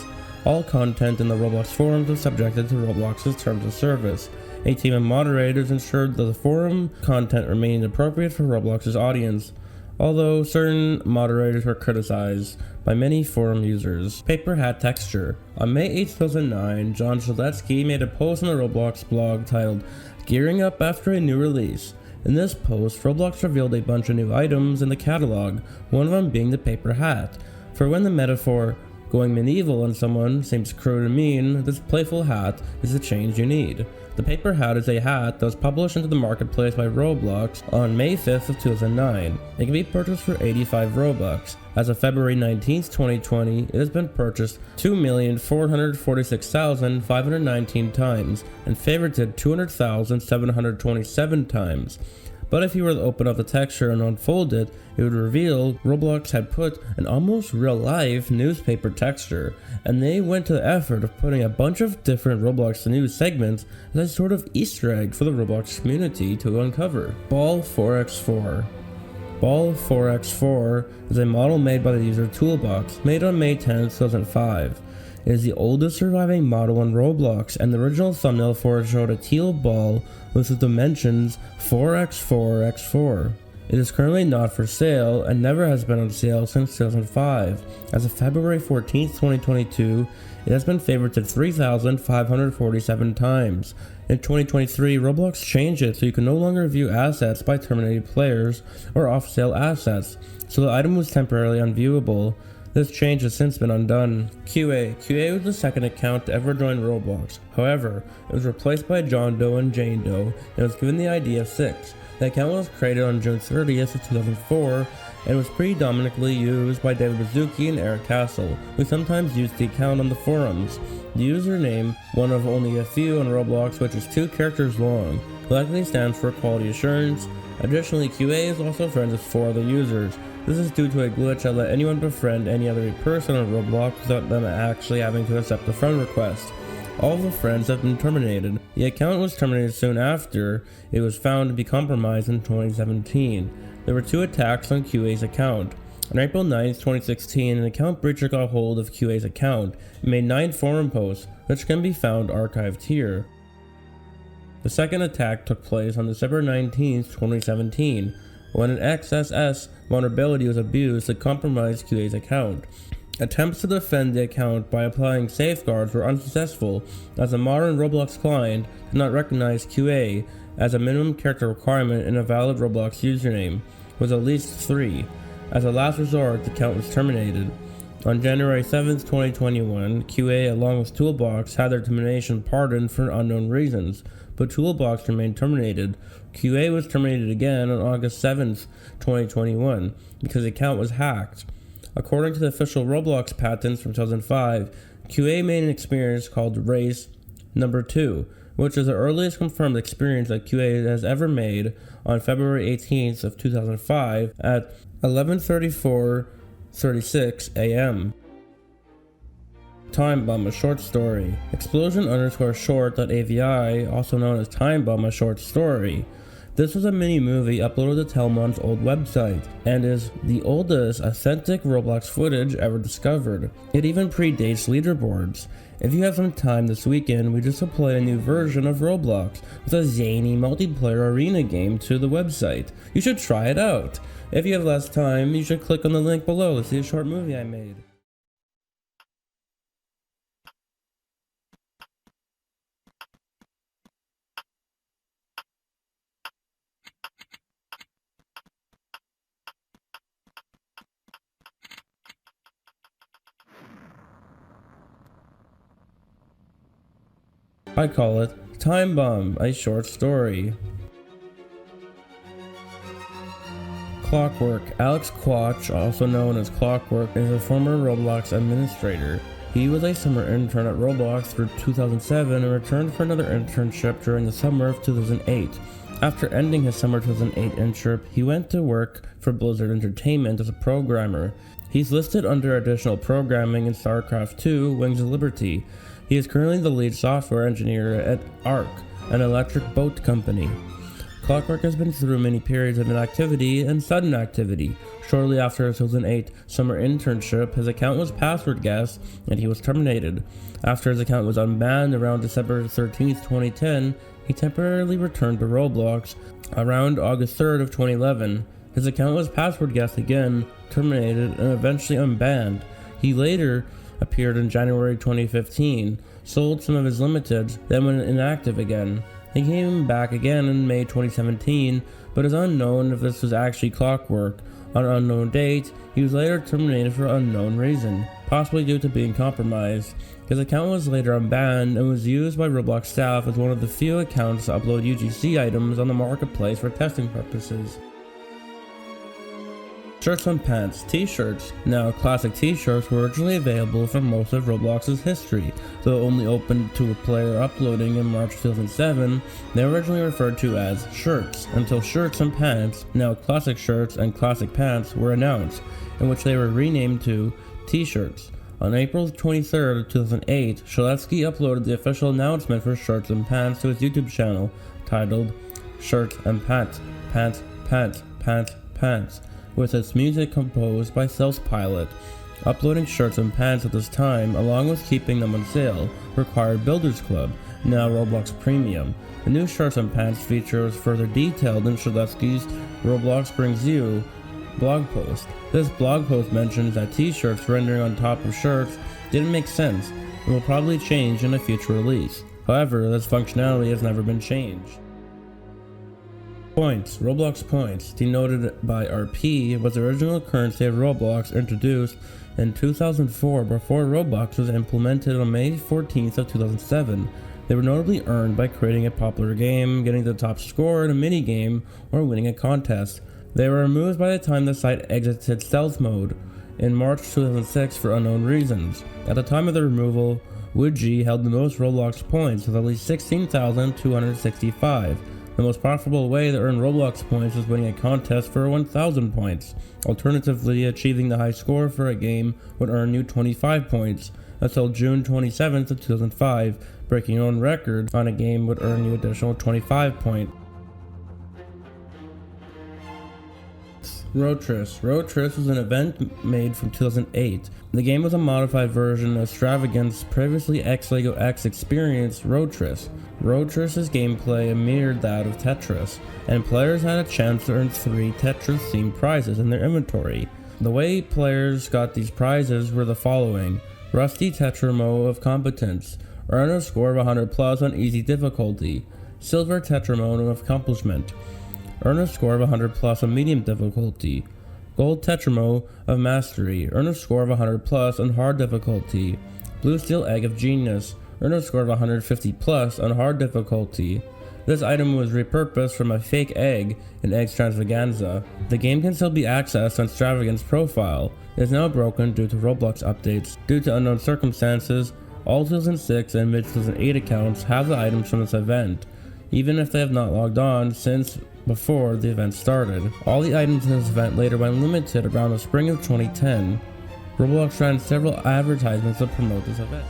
All content in the Roblox forums was subjected to Roblox's terms of service. A team of moderators ensured that the forum content remained appropriate for Roblox's audience, although certain moderators were criticized by many forum users. Paper hat texture. On May 8, 2009, John Shaletsky made a post on the Roblox blog titled, "Gearing Up After a New Release." In this post, Roblox revealed a bunch of new items in the catalog, one of them being the paper hat. For when the metaphor Going medieval on someone seems crude and mean. This playful hat is the change you need. The paper hat is a hat that was published into the marketplace by Roblox on May 5th of 2009. It can be purchased for 85 Robux. As of February 19th, 2020, it has been purchased 2,446,519 times and favorited 200,727 times. But if you were to open up the texture and unfold it, it would reveal Roblox had put an almost real-life newspaper texture, and they went to the effort of putting a bunch of different Roblox news segments as a sort of Easter egg for the Roblox community to uncover. Ball 4x4. Ball 4x4 is a model made by the user Toolbox, made on May 10, 2005. It is the oldest surviving model on Roblox, and the original thumbnail for it showed a teal ball with the dimensions 4x4x4. It is currently not for sale and never has been on sale since 2005. As of February 14, 2022, it has been favorited 3,547 times. In 2023, Roblox changed it so you can no longer view assets by terminated players or off-sale assets, so the item was temporarily unviewable. This change has since been undone. QA was the second account to ever join Roblox. However, it was replaced by John Doe and Jane Doe and was given the ID of 6. The account was created on June 30th of 2004 and was predominantly used by David Baszucki and Eric Castle, who sometimes used the account on the forums. The username, one of only a few on Roblox, which is 2 characters long, likely stands for quality assurance. Additionally, QA is also friends with 4 other users. This is due to a glitch that let anyone befriend any other person on Roblox without them actually having to accept the friend request. All of the friends have been terminated. The account was terminated soon after it was found to be compromised in 2017. There were 2 attacks on QA's account. On April 9, 2016, an account breacher got hold of QA's account and made 9 forum posts, which can be found archived here. The second attack took place on December 19, 2017, when an XSS vulnerability was abused to compromise QA's account. Attempts to defend the account by applying safeguards were unsuccessful, as a modern Roblox client did not recognize QA as a minimum character requirement in a valid Roblox username, with at least 3. As a last resort, the account was terminated. On January 7, 2021, QA along with Toolbox had their termination pardoned for unknown reasons, but Toolbox remained terminated. QA was terminated again on August 7, 2021, because the account was hacked. According to the official Roblox patents from 2005, QA made an experience called Race Number 2, which is the earliest confirmed experience that QA has ever made on February 18th of 2005 at 11:34:36 a.m. Time Bomb, a short story. Explosion_short.avi, also known as Time Bomb, a short story. This was a mini movie uploaded to Telmon's old website, and is the oldest authentic Roblox footage ever discovered. It even predates leaderboards. If you have some time this weekend, we just uploaded a new version of Roblox with a zany multiplayer arena game to the website. You should try it out. If you have less time, you should click on the link below to see a short movie I made. I call it Time Bomb, a short story. Clockwork. Alex Quach, also known as Clockwork, is a former Roblox administrator. He was a summer intern at Roblox through 2007 and returned for another internship during the summer of 2008. After ending his summer 2008 internship, he went to work for Blizzard Entertainment as a programmer. He's listed under additional programming in StarCraft II: Wings of Liberty. He is currently the lead software engineer at ARC, an electric boat company. Clockwork has been through many periods of inactivity and sudden activity. Shortly after his 2008 summer internship, his account was password guessed and he was terminated. After his account was unbanned around December 13, 2010, he temporarily returned to Roblox around August 3rd of 2011. His account was password guessed again, terminated, and eventually unbanned. He later appeared in January 2015, sold some of his limiteds, then went inactive again. He came back again in May 2017, but it's unknown if this was actually Clockwork. On an unknown date, he was later terminated for unknown reason.
possibly due to being compromised. His account was later unbanned and was used by Roblox staff as one of the few accounts to upload UGC items on the marketplace for testing purposes. Shirts and pants. T-shirts. Now, classic t-shirts were originally available for most of Roblox's history, though only open to a player uploading in March 2007. They were originally referred to as shirts, until shirts and pants, now classic shirts and classic pants, were announced, in which they were renamed to t-shirts. On April 23, 2008, Shaletsky uploaded the official announcement for shirts and pants to his YouTube channel, titled Shirts and Pants, Pants, Pants, Pants, Pants, with its music composed by Self-Pilot. Uploading shirts and pants at this time, along with keeping them on sale, required Builders Club, now Roblox Premium. The new shirts and pants feature was further detailed in Shaletsky's Roblox Brings You blog post. This blog post mentions that t-shirts rendering on top of shirts didn't make sense and will probably change in a future release. However, this functionality has never been changed. Points. Roblox points, denoted by RP, was the original currency of Roblox, introduced in 2004 before Roblox was implemented on May 14th of 2007. They were notably earned by creating a popular game, getting the top score in a mini-game, or winning a contest. They were removed by the time the site exited stealth mode in March 2006 for unknown reasons. At the time of the removal, Woodgie held the most Roblox points with at least 16,265. The most profitable way to earn Roblox points was winning a contest for 1,000 points. Alternatively, achieving the high score for a game would earn you 25 points, until June 27th of 2005, breaking your own record on a game would earn you additional 25 points. Rotris. Rotris was an event made from 2008. The game was a modified version of Extravagance's previously X-Lego X experience, Rotris. Rotris's gameplay mirrored that of Tetris, and players had a chance to earn 3 Tetris-themed prizes in their inventory. The way players got these prizes were the following: Rusty Tetramo of Competence, earn a score of 100 plus on easy difficulty; Silver Tetramo of Accomplishment, earn a score of 100 plus on medium difficulty; Gold Tetramo of Mastery, earn a score of 100 plus on hard difficulty; Blue Steel Egg of Genius, earn a score of 150 plus on hard difficulty. This item was repurposed from a fake egg in Extravaganza. The game can still be accessed on Extravagance's profile. It is now broken due to Roblox updates. Due to unknown circumstances, all 2006 and mid-2008 accounts have the items from this event, even if they have not logged on since before the event started. All the items in this event later went limited around the spring of 2010. Roblox ran several advertisements to promote this event.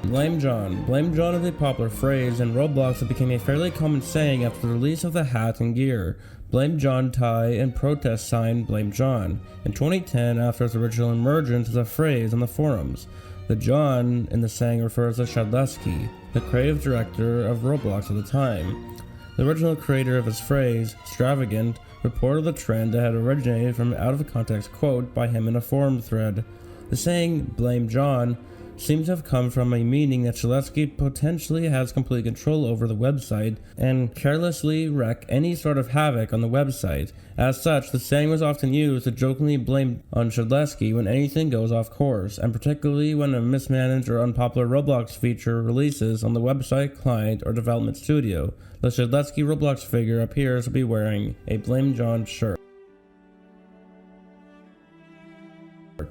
Blame John. Blame John is a popular phrase in Roblox that became a fairly common saying after the release of the hat and gear. Blame John tie and protest sign Blame John in 2010 after its original emergence as a phrase on the forums. The John in the saying refers to Shadlesky, the creative director of Roblox at the time. The original creator of this phrase, Extravagant, reported the trend that had originated from an out-of-context quote by him in a forum thread. The saying, Blame John, seems to have come from a meaning that Shaletsky potentially has complete control over the website and carelessly wreak any sort of havoc on the website. As such, the saying was often used to jokingly blame on Shaletsky when anything goes off course, and particularly when a mismanaged or unpopular Roblox feature releases on the website, client, or development studio. The Shaletsky Roblox figure appears to be wearing a Blame John shirt.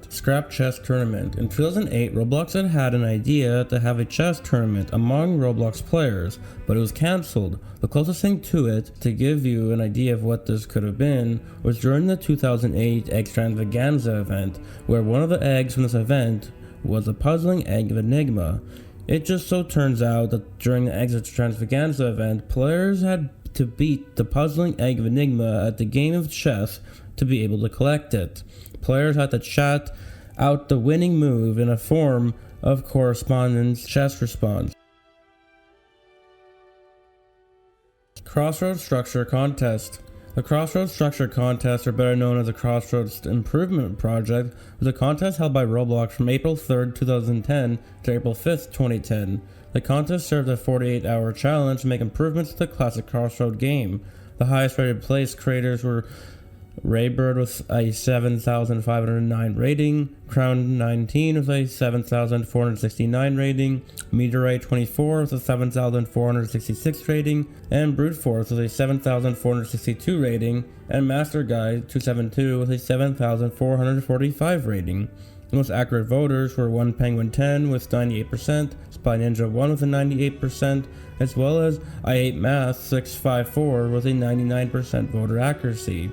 Scrap Chess Tournament. In 2008, Roblox had an idea to have a chess tournament among Roblox players, but it was cancelled. The closest thing to it, to give you an idea of what this could have been, was during the 2008 Extravaganza event, where one of the eggs from this event was a puzzling egg of Enigma. It just so turns out that during the Extravaganza event, players had to beat the puzzling egg of Enigma at the game of chess to be able to collect it. Players had to chat out the winning move in a form of correspondence chess response. Crossroads Structure Contest. The Crossroads Structure Contest, or better known as the Crossroads Improvement Project, was a contest held by Roblox from April 3rd, 2010 to April 5th, 2010. The contest served as a 48-hour challenge to make improvements to the classic Crossroad game. The highest rated place creators were
Raybird with a 7,509 rating, Crown 19 with a 7,469 rating, Meteorite 24 with a 7,466 rating, and Brute Force with a 7,462 rating, and Master Guide 272 with a 7,445 rating. The most accurate voters were 1Penguin10 with 98%, Spy Ninja 1 with a 98%, as well as I8 Math 654 with a 99% voter accuracy.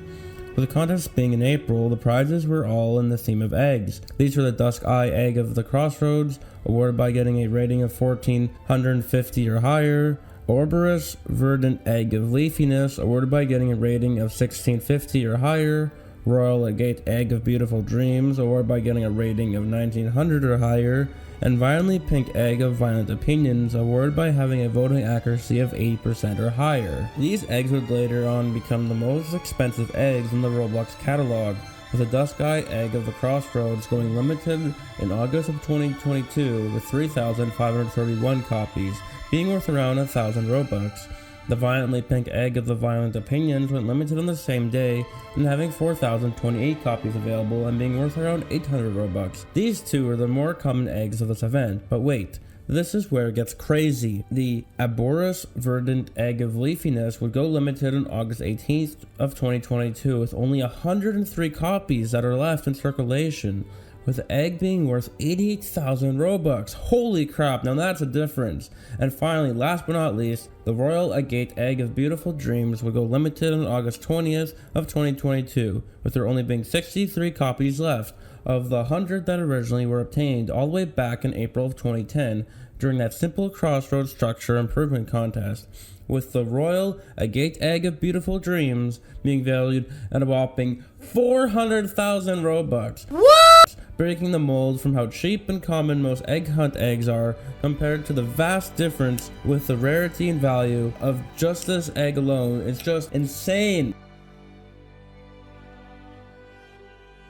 With the contest being in April, the prizes were all in the theme of eggs. These were the Dusk Eye Egg of the Crossroads, awarded by getting a rating of 1450 or higher, Orborus Verdant Egg of Leafiness, awarded by getting a rating of 1650 or higher, Royal Agate Egg of Beautiful Dreams, awarded by getting a rating of 1900 or higher, and Violently Pink Egg of Violent Opinions, awarded by having a voting accuracy of 80% or higher. These eggs would later on become the most expensive eggs in the Roblox catalog, with the Dusk Eye Egg of the Crossroads going limited in August of 2022 with 3,531 copies, being worth around 1,000 Robux. The Violently Pink Egg of the Violent Opinions went limited on the same day and having 4,028 copies available and being worth around 800 Robux. These two are the more common eggs of this event, but wait, this is where it gets crazy. The Orborus Verdant Egg of Leafiness would go limited on August 18th of 2022 with only 103 copies that are left in circulation, with the egg being worth 88,000 Robux. Holy crap, now that's a difference. And finally, last but not least, the Royal Agate Egg of Beautiful Dreams will go limited on August 20th of 2022, with there only being 63 copies left of the 100 that originally were obtained all the way back in April of 2010 during that simple Crossroads structure improvement contest, with the Royal Agate Egg of Beautiful Dreams being valued at a whopping 400,000 Robux. What? Breaking the mold from how cheap and common most egg hunt eggs are compared to the vast difference with the rarity and value of just this egg alone is just insane.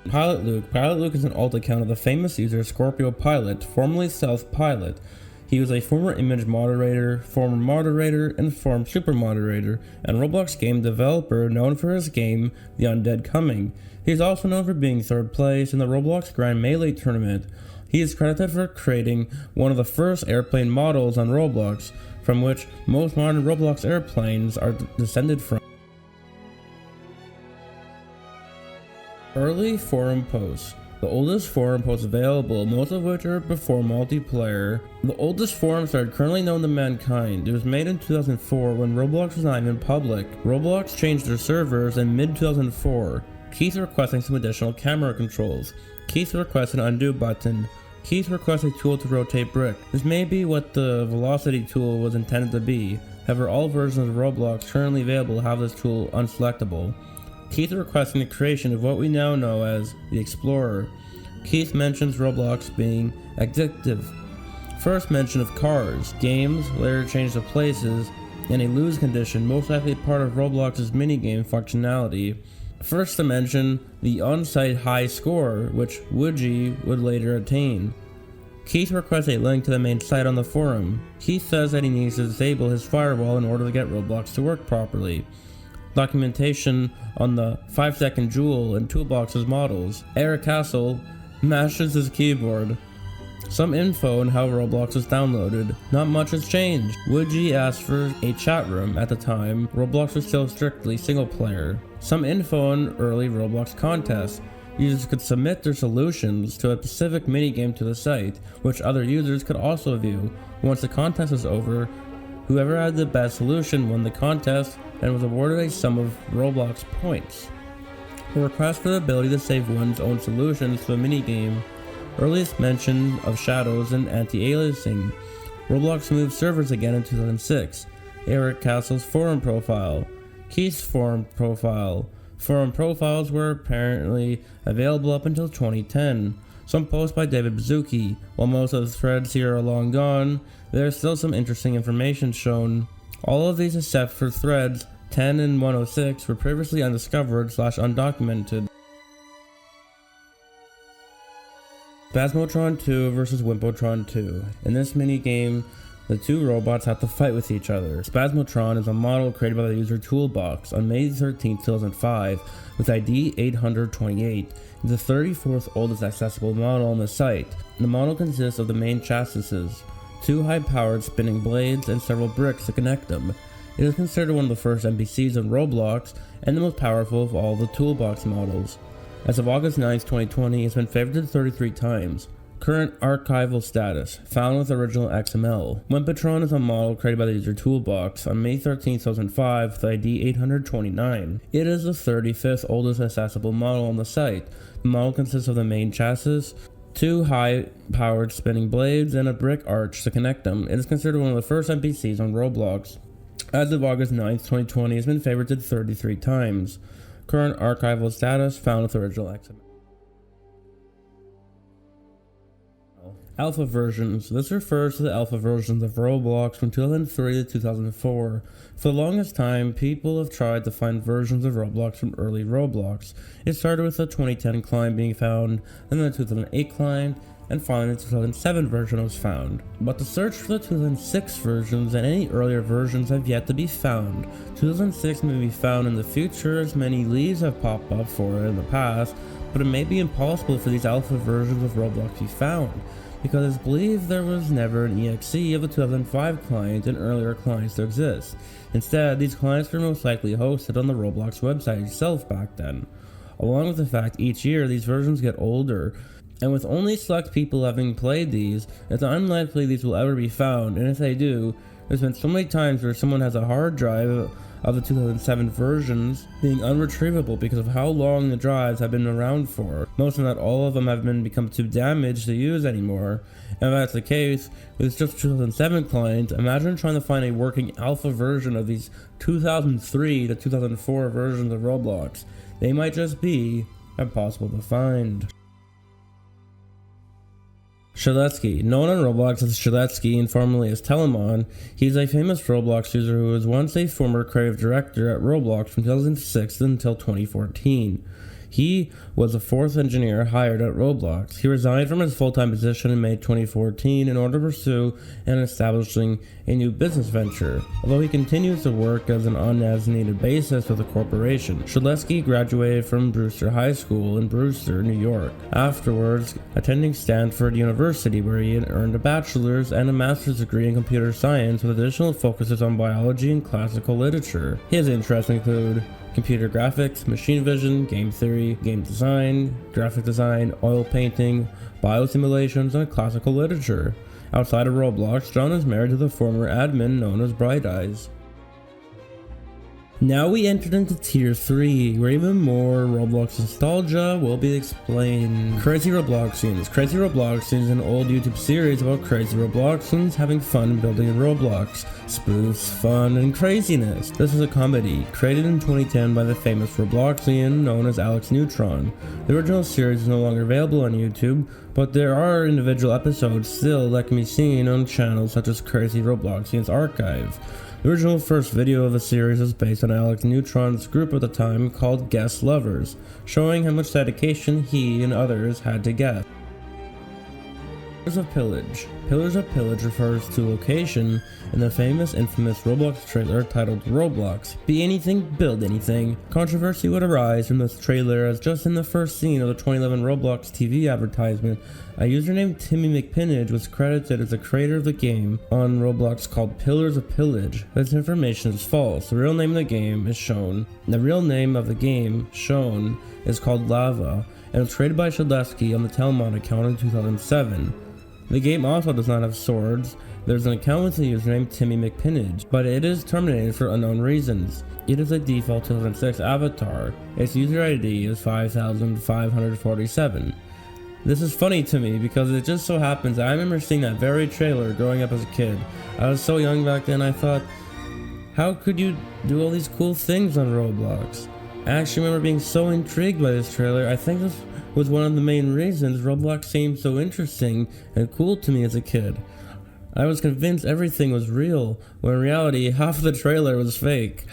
Pilot Luke is an alt account of the famous user Scorpio Pilot, formerly Self Pilot. He was a former image moderator, former moderator, and former super moderator, and Roblox game developer known for his game, The Undead Coming. He is also known for being third place in the Roblox Grand Melee tournament. He is credited for creating one of the first airplane models on Roblox, from which most modern Roblox airplanes are descended from. Early forum posts. The oldest forum posts available, most of which are before multiplayer. The oldest forum thread currently known to mankind. It was made in 2004 when Roblox was not even public. Roblox changed their servers in mid-2004. Keith requesting some additional camera controls. Keith requests an undo button. Keith requests a tool to rotate brick. This may be what the velocity tool was intended to be. However, all versions of Roblox currently available have this tool unselectable. Keith requesting the creation of what we now know as the Explorer. Keith mentions Roblox being addictive. First mention of cars, games, later changed to places, and a lose condition, most likely part of Roblox's minigame functionality. First to mention the on-site high score, which Woodgie would later attain. Keith requests a link to the main site on the forum. Keith says that he needs to disable his firewall in order to get Roblox to work properly. Documentation on the 5-second Jewel and Toolbox's models. Eric Castle mashes his keyboard. Some info on how Roblox was downloaded. Not much has changed. Woodgie asked for a chat room. At the time, Roblox was still strictly single player. Some info on early Roblox contests. Users could submit their solutions to a specific minigame to the site, which other users could also view. Once the contest was over, whoever had the best solution won the contest and was awarded a sum of Roblox points. A request for the ability to save one's own solutions to a minigame. Earliest mention of shadows and anti-aliasing. Roblox moved servers again in 2006. Eric Castle's forum profile. Keith's forum profile. Forum profiles were apparently available up until 2010. Some posts by David Bazuki. While most of the threads here are long gone, there is still some interesting information shown. All of these except for threads 10 and 106 were previously undiscovered/undocumented. Phasmotron 2 versus Wimpotron 2. In this minigame, The two robots have to fight with each other. Spasmotron is a model created by the user Toolbox on May 13, 2005 with ID 828. It's the 34th oldest accessible model on the site. The model consists of the main chassis, two high-powered spinning blades, and several bricks to connect them. It is considered one of the first NPCs in Roblox and the most powerful of all the Toolbox models. As of August 9, 2020, it's been favorited 33 times. Current archival status, found with original XML. Wimpatron is a model created by the user Toolbox on May 13, 2005 with ID 829. It is the 35th oldest accessible model on the site. The model consists of the main chassis, two high-powered spinning blades, and a brick arch to connect them. It is considered one of the first NPCs on Roblox. As of August 9, 2020, it's been favorited 33 times. Current archival status, found with original XML. Alpha versions. This refers to the alpha versions of Roblox from 2003 to 2004. For the longest time, people have tried to find versions of Roblox from early Roblox. It started with the 2010 client being found, then the 2008 client, and finally the 2007 version was found. But the search for the 2006 versions and any earlier versions have yet to be found. 2006 may be found in the future as many leads have popped up for it in the past, but it may be impossible for these alpha versions of Roblox to be found, because it's believed there was never an exe of the 2005 client and earlier clients to exist. Instead, these clients were most likely hosted on the Roblox website itself back then. Along with the fact each year these versions get older, and with only select people having played these, it's unlikely these will ever be found, and if they do, there's been so many times where someone has a hard drive of the 2007 versions being unretrievable because of how long the drives have been around for. Most if not all of them have become too damaged to use anymore. And if that's the case, with just 2007 clients, imagine trying to find a working alpha version of these 2003 to 2004 versions of Roblox. They might just be impossible to find. Shaletsky. Known on Roblox as Shaletsky and formerly as Telemon, he's a famous Roblox user who was once a former creative director at Roblox from 2006 until 2014. He was the fourth engineer hired at Roblox. He resigned from his full-time position in May 2014 in order to pursue and establishing a new business venture, although he continues to work as an on-as-needed basis with the corporation. Shaletsky graduated from Brewster High School in Brewster, New York, afterwards attending Stanford University, where he had earned a bachelor's and a master's degree in computer science with additional focuses on biology and classical literature. His interests include computer graphics, machine vision, game theory, game design, graphic design, oil painting, biosimulations, and classical literature. Outside of Roblox, John is married to the former admin known as Bright Eyes. Now we entered into Tier 3, where even more Roblox nostalgia will be explained. Crazy Robloxians. Crazy Robloxians is an old YouTube series about crazy Robloxians having fun building in Roblox. Spoofs, fun, and craziness. This is a comedy, created in 2010 by the famous Robloxian known as Alex Neutron. The original series is no longer available on YouTube, but there are individual episodes still that can be seen on channels such as Crazy Robloxians Archive. The original first video of the series is based on Alex Neutron's group at the time called Guest Lovers, showing how much dedication he and others had to guess. Pillars of Pillage. Pillars of Pillage refers to a location in the famous infamous Roblox trailer titled Roblox, Be Anything, Build Anything. Controversy would arise from this trailer as just in the first scene of the 2011 Roblox TV advertisement, a user named Timmy McPinage was credited as the creator of the game on Roblox called Pillars of Pillage. This information is false. The real name of the game is shown. The real name of the game shown is called Lava, and was created by Shaletsky on the Telemon account in 2007. The game also does not have swords. There's an account with the username Timmy McPinage, but it is terminated for unknown reasons. It is a default 2006 avatar. Its user ID is 5547. This is funny to me because it just so happens I remember seeing that very trailer growing up as a kid. I was so young back then, I thought, how could you do all these cool things on Roblox? I actually remember being so intrigued by this trailer. I think this was one of the main reasons Roblox seemed so interesting and cool to me as a kid. I was convinced everything was real, when in reality half of the trailer was fake.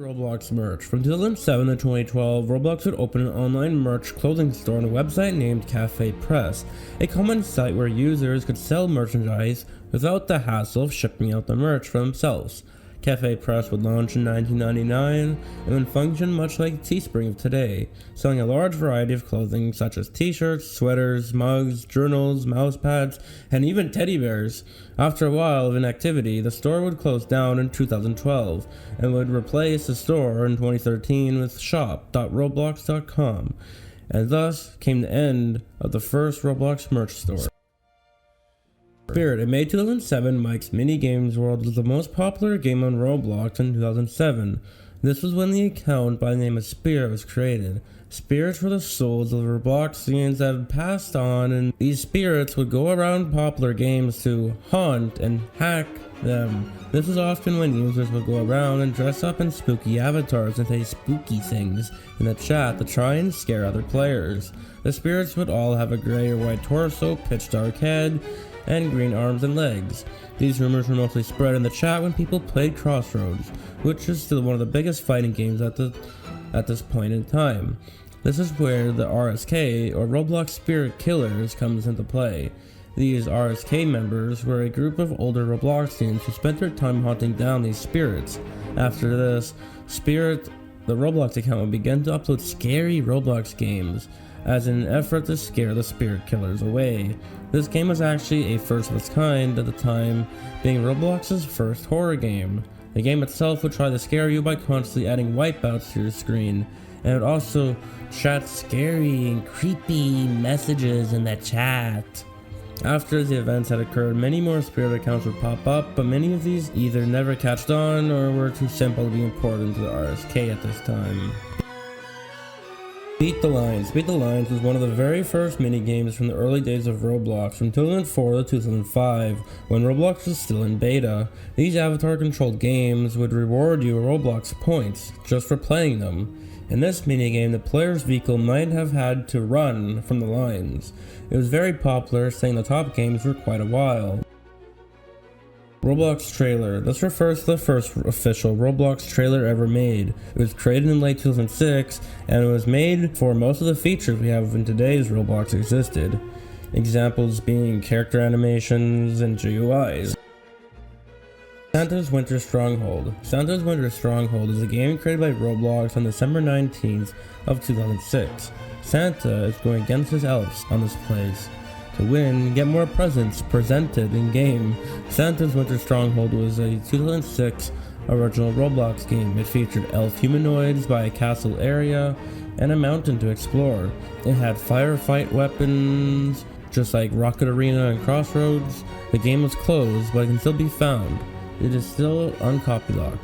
Roblox merch. From 2007 to 2012, Roblox would open an online merch clothing store on a website named Cafe Press, a common site where users could sell merchandise without the hassle of shipping out the merch for themselves. Cafe Press would launch in 1999 and would function much like Teespring of today, selling a large variety of clothing such as t-shirts, sweaters, mugs, journals, mousepads, and even teddy bears. After a while of inactivity, the store would close down in 2012 and would replace the store in 2013 with shop.roblox.com, and thus came the end of the first Roblox merch store. Spirit. In May 2007, Mike's Mini Games World was the most popular game on Roblox in 2007. This was when the account by the name of Spirit was created. Spirits were the souls of the Robloxians that had passed on, and these spirits would go around popular games to haunt and hack them. This was often when users would go around and dress up in spooky avatars and say spooky things in the chat to try and scare other players. The spirits would all have a gray or white torso, pitch dark head, and green arms and legs. These rumors were mostly spread in the chat when people played Crossroads, which is still one of the biggest fighting games at this point in time. This is where the RSK, or Roblox Spirit Killers, comes into play. These RSK members were a group of older Robloxians who spent their time hunting down these spirits. After this, the Roblox account would begin to upload scary Roblox games as an effort to scare the spirit killers away. This game was actually a first of its kind at the time, being Roblox's first horror game. The game itself would try to scare you by constantly adding wipeouts to your screen, and it would also chat scary and creepy messages in the chat. After the events had occurred, many more spirit accounts would pop up, but many of these either never catched on or were too simple to be important to the RSK at this time. Beat the Lines. Beat the Lines was one of the very first mini-games from the early days of Roblox, from 2004 to 2005, when Roblox was still in beta. These avatar-controlled games would reward you Roblox points just for playing them. In this minigame, the player's vehicle might have had to run from the lines. It was very popular, staying in the top games for quite a while. Roblox trailer. This refers to the first official Roblox trailer ever made. It was created in late 2006, and it was made before most of the features we have in today's Roblox existed. Examples being character animations and GUIs. Santa's Winter Stronghold. Santa's Winter Stronghold is a game created by Roblox on December 19th of 2006. Santa is going against his elves on this place. To win, get more presents presented in-game. Santa's Winter Stronghold was a 2006 original Roblox game. It featured elf humanoids by a castle area and a mountain to explore. It had firefight weapons, just like Rocket Arena and Crossroads. The game was closed, but it can still be found. It is still on copylock.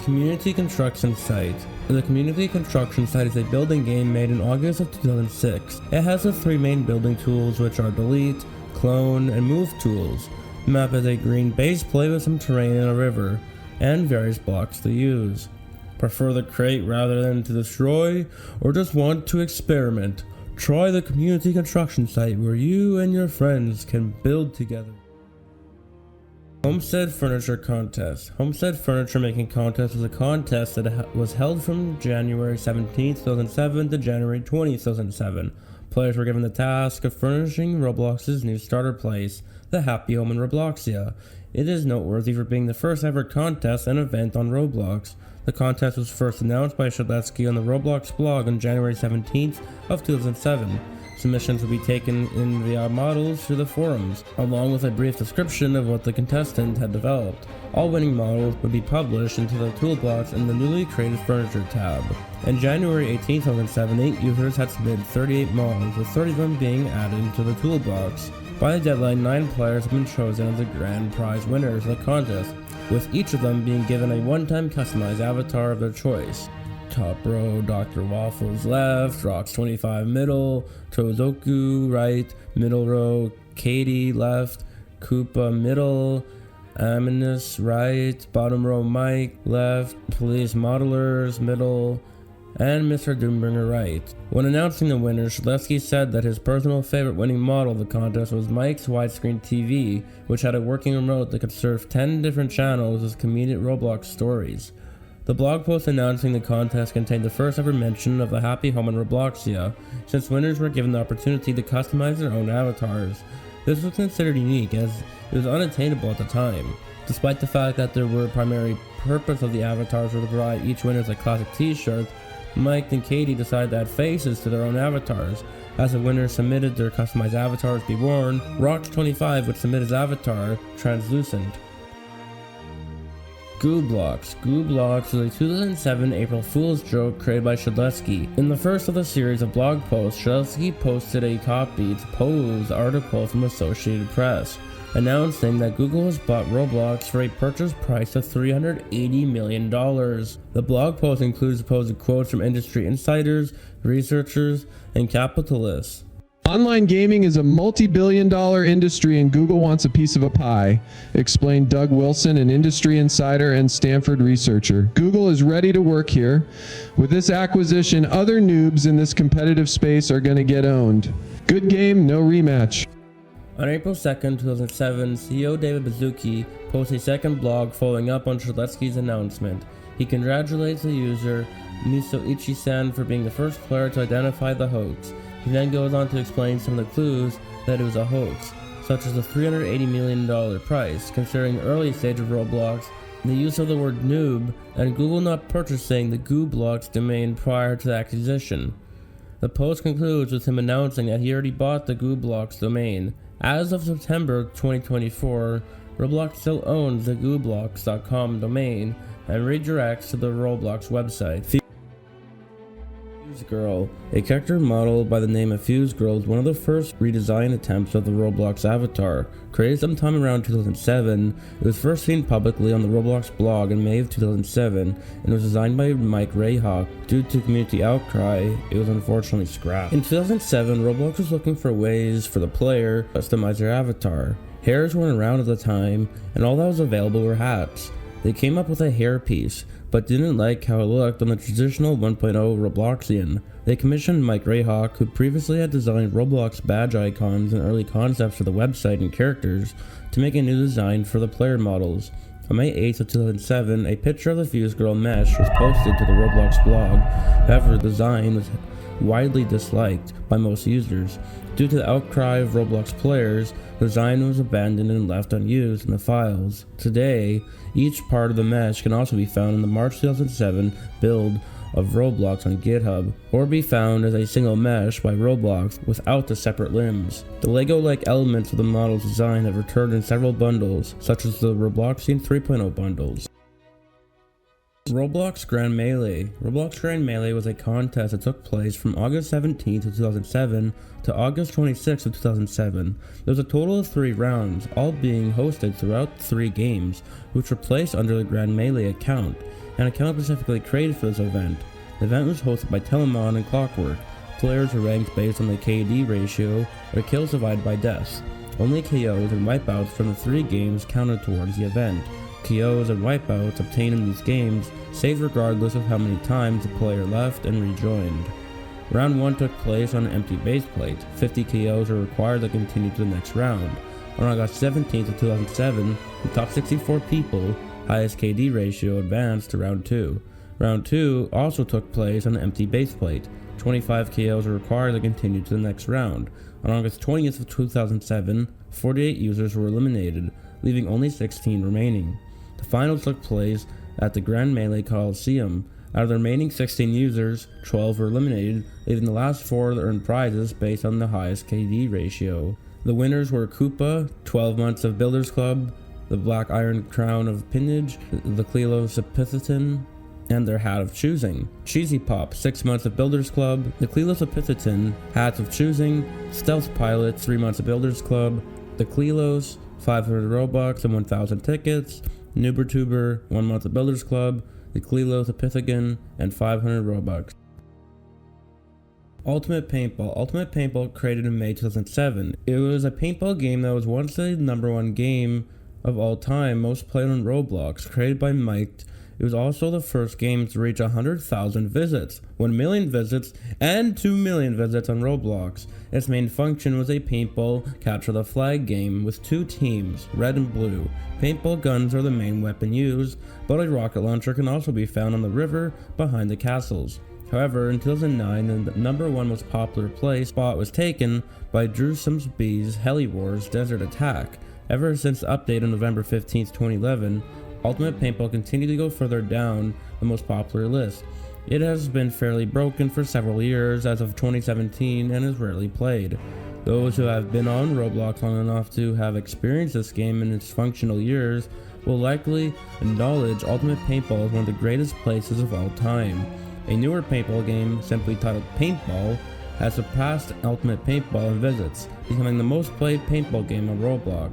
Community Construction Site. The Community Construction Site is a building game made in August of 2006. It has the three main building tools, which are delete, clone, and move tools. The map is a green base plate with some terrain and a river, and various blocks to use. Prefer to create rather than to destroy, or just want to experiment? Try the Community Construction Site where you and your friends can build together. Homestead Furniture Contest. Homestead Furniture Making Contest was a contest that was held from January 17, 2007 to January 20, 2007. Players were given the task of furnishing Roblox's new starter place, the Happy Home in Robloxia. It is noteworthy for being the first ever contest and event on Roblox. The contest was first announced by Shadletsky on the Roblox blog on January 17th of 2007. Submissions will be taken in via models through the forums, along with a brief description of what the contestant had developed. All winning models would be published into the toolbox in the newly created Furniture tab. On January 18, 2007, 8 users had submitted 38 models, with 30 of them being added to the toolbox. By the deadline, 9 players have been chosen as the grand prize winners of the contest, with each of them being given a one-time customized avatar of their choice. Top row, Dr. Waffles left, Rox25 middle, Tozoku right, middle row, Katie left, Koopa middle, Aminus right, bottom row Mike left, Police Modelers middle, and Mr. Doombringer right. When announcing the winners, Shadlewski said that his personal favorite winning model of the contest was Mike's widescreen TV, which had a working remote that could serve 10 different channels as convenient Roblox stories. The blog post announcing the contest contained the first ever mention of the Happy Home in Robloxia, since winners were given the opportunity to customize their own avatars. This was considered unique as it was unattainable at the time. Despite the fact that there were primary purpose of the avatars were to provide each winner a classic t-shirt, Mike and Katie decided to add faces to their own avatars. As the winners submitted their customized avatars to be worn, Rox25 would submit his avatar, Translucent. Gooblox. Gooblox was a 2007 April Fool's joke created by Shadlewski. In the first of the series of blog posts, Shadlewski posted a copied Pose article from Associated Press, announcing that Google has bought Roblox for a purchase price of $380 million. The blog post includes supposed quotes from industry insiders, researchers, and capitalists.
Online gaming is a multi-billion-dollar industry and Google wants a piece of a pie, explained Doug Wilson, an industry insider and Stanford researcher. Google is ready to work here. With this acquisition, other noobs in this competitive space are going to get owned. Good game, no rematch.
On April 2nd, 2007, CEO David Baszucki posted a second blog following up on Shadlewski's announcement. He congratulates the user Misoichi-san for being the first player to identify the hoax. He then goes on to explain some of the clues that it was a hoax, such as the $380 million price, considering the early stage of Roblox, the use of the word noob, and Google not purchasing the Gooblox domain prior to the acquisition. The post concludes with him announcing that he already bought the Gooblox domain. As of September 2024, Roblox still owns the Gooblox.com domain and redirects to the Roblox website. Fuse Girl. A character model by the name of Fuse Girl is one of the first redesign attempts of the Roblox avatar. Created sometime around 2007, it was first seen publicly on the Roblox blog in May of 2007 and was designed by Mike Rayhawk. Due to community outcry, it was unfortunately scrapped. In 2007, Roblox was looking for ways for the player to customize their avatar. Hairs weren't around at the time, and all that was available were hats. They came up with a hairpiece, but didn't like how it looked on the traditional 1.0 Robloxian. They commissioned Mike Rayhawk, who previously had designed Roblox badge icons and early concepts for the website and characters, to make a new design for the player models. On May 8th of 2007, a picture of the Fuse Girl mesh was posted to the Roblox blog. However, the design was widely disliked by most users. Due to the outcry of Roblox players, the design was abandoned and left unused in the files. Today, each part of the mesh can also be found in the March 2007 build of Roblox on GitHub, or be found as a single mesh by Roblox without the separate limbs. The Lego-like elements of the model's design have returned in several bundles, such as the Robloxian 3.0 bundles. Roblox Grand Melee. Roblox Grand Melee was a contest that took place from August 17th of 2007 to August 26th of 2007. There was a total of 3 rounds, all being hosted throughout 3 games, which were placed under the Grand Melee account, an account specifically created for this event. The event was hosted by Telemon and Clockwork. Players were ranked based on the KD ratio, or kills divided by deaths. Only KOs and wipeouts from the 3 games counted towards the event. KOs and wipeouts obtained in these games saved regardless of how many times the player left and rejoined. Round 1 took place on an empty base plate. 50 KOs are required to continue to the next round. On August 17th of 2007, the top 64 people, highest KD ratio, advanced to round 2. Round 2 also took place on an empty base plate. 25 KOs are required to continue to the next round. On August 20th of 2007, 48 users were eliminated, leaving only 16 remaining. The finals took place at the Grand Melee Coliseum. Out of the remaining 16 users, 12 were eliminated, leaving the last 4 that earned prizes based on the highest KD ratio. The winners were Koopa, 12 months of Builders Club, the Black Iron Crown of Pinnage, the Clelos Epitheton, and their Hat of Choosing. Cheesy Pop, 6 months of Builders Club, the Clelos Epitheton, Hats of Choosing, Stealth Pilot, 3 months of Builders Club, the Clelos, 500 Robux and 1,000 tickets, Nubertuber, 1 month of Builders Club, the Clelos Epithagon, and 500 Robux. Ultimate Paintball. Ultimate Paintball created in May 2007. It was a paintball game that was once the #1 game of all time, most played on Roblox, created by Mike It was also the first game to reach 100,000 visits, 1 million visits, and 2 million visits on Roblox. Its main function was a paintball capture the flag game with 2 teams, red and blue. Paintball guns are the main weapon used, but a rocket launcher can also be found on the river behind the castles. However, in 2009, the number 1 most popular play spot was taken by Drew Simsby's Heli Wars Desert Attack. Ever since the update on November 15, 2011, Ultimate Paintball continued to go further down the most popular list. It has been fairly broken for several years as of 2017 and is rarely played. Those who have been on Roblox long enough to have experienced this game in its functional years will likely acknowledge Ultimate Paintball as one of the greatest places of all time. A newer paintball game, simply titled Paintball, has surpassed Ultimate Paintball in visits, becoming the most played paintball game on Roblox.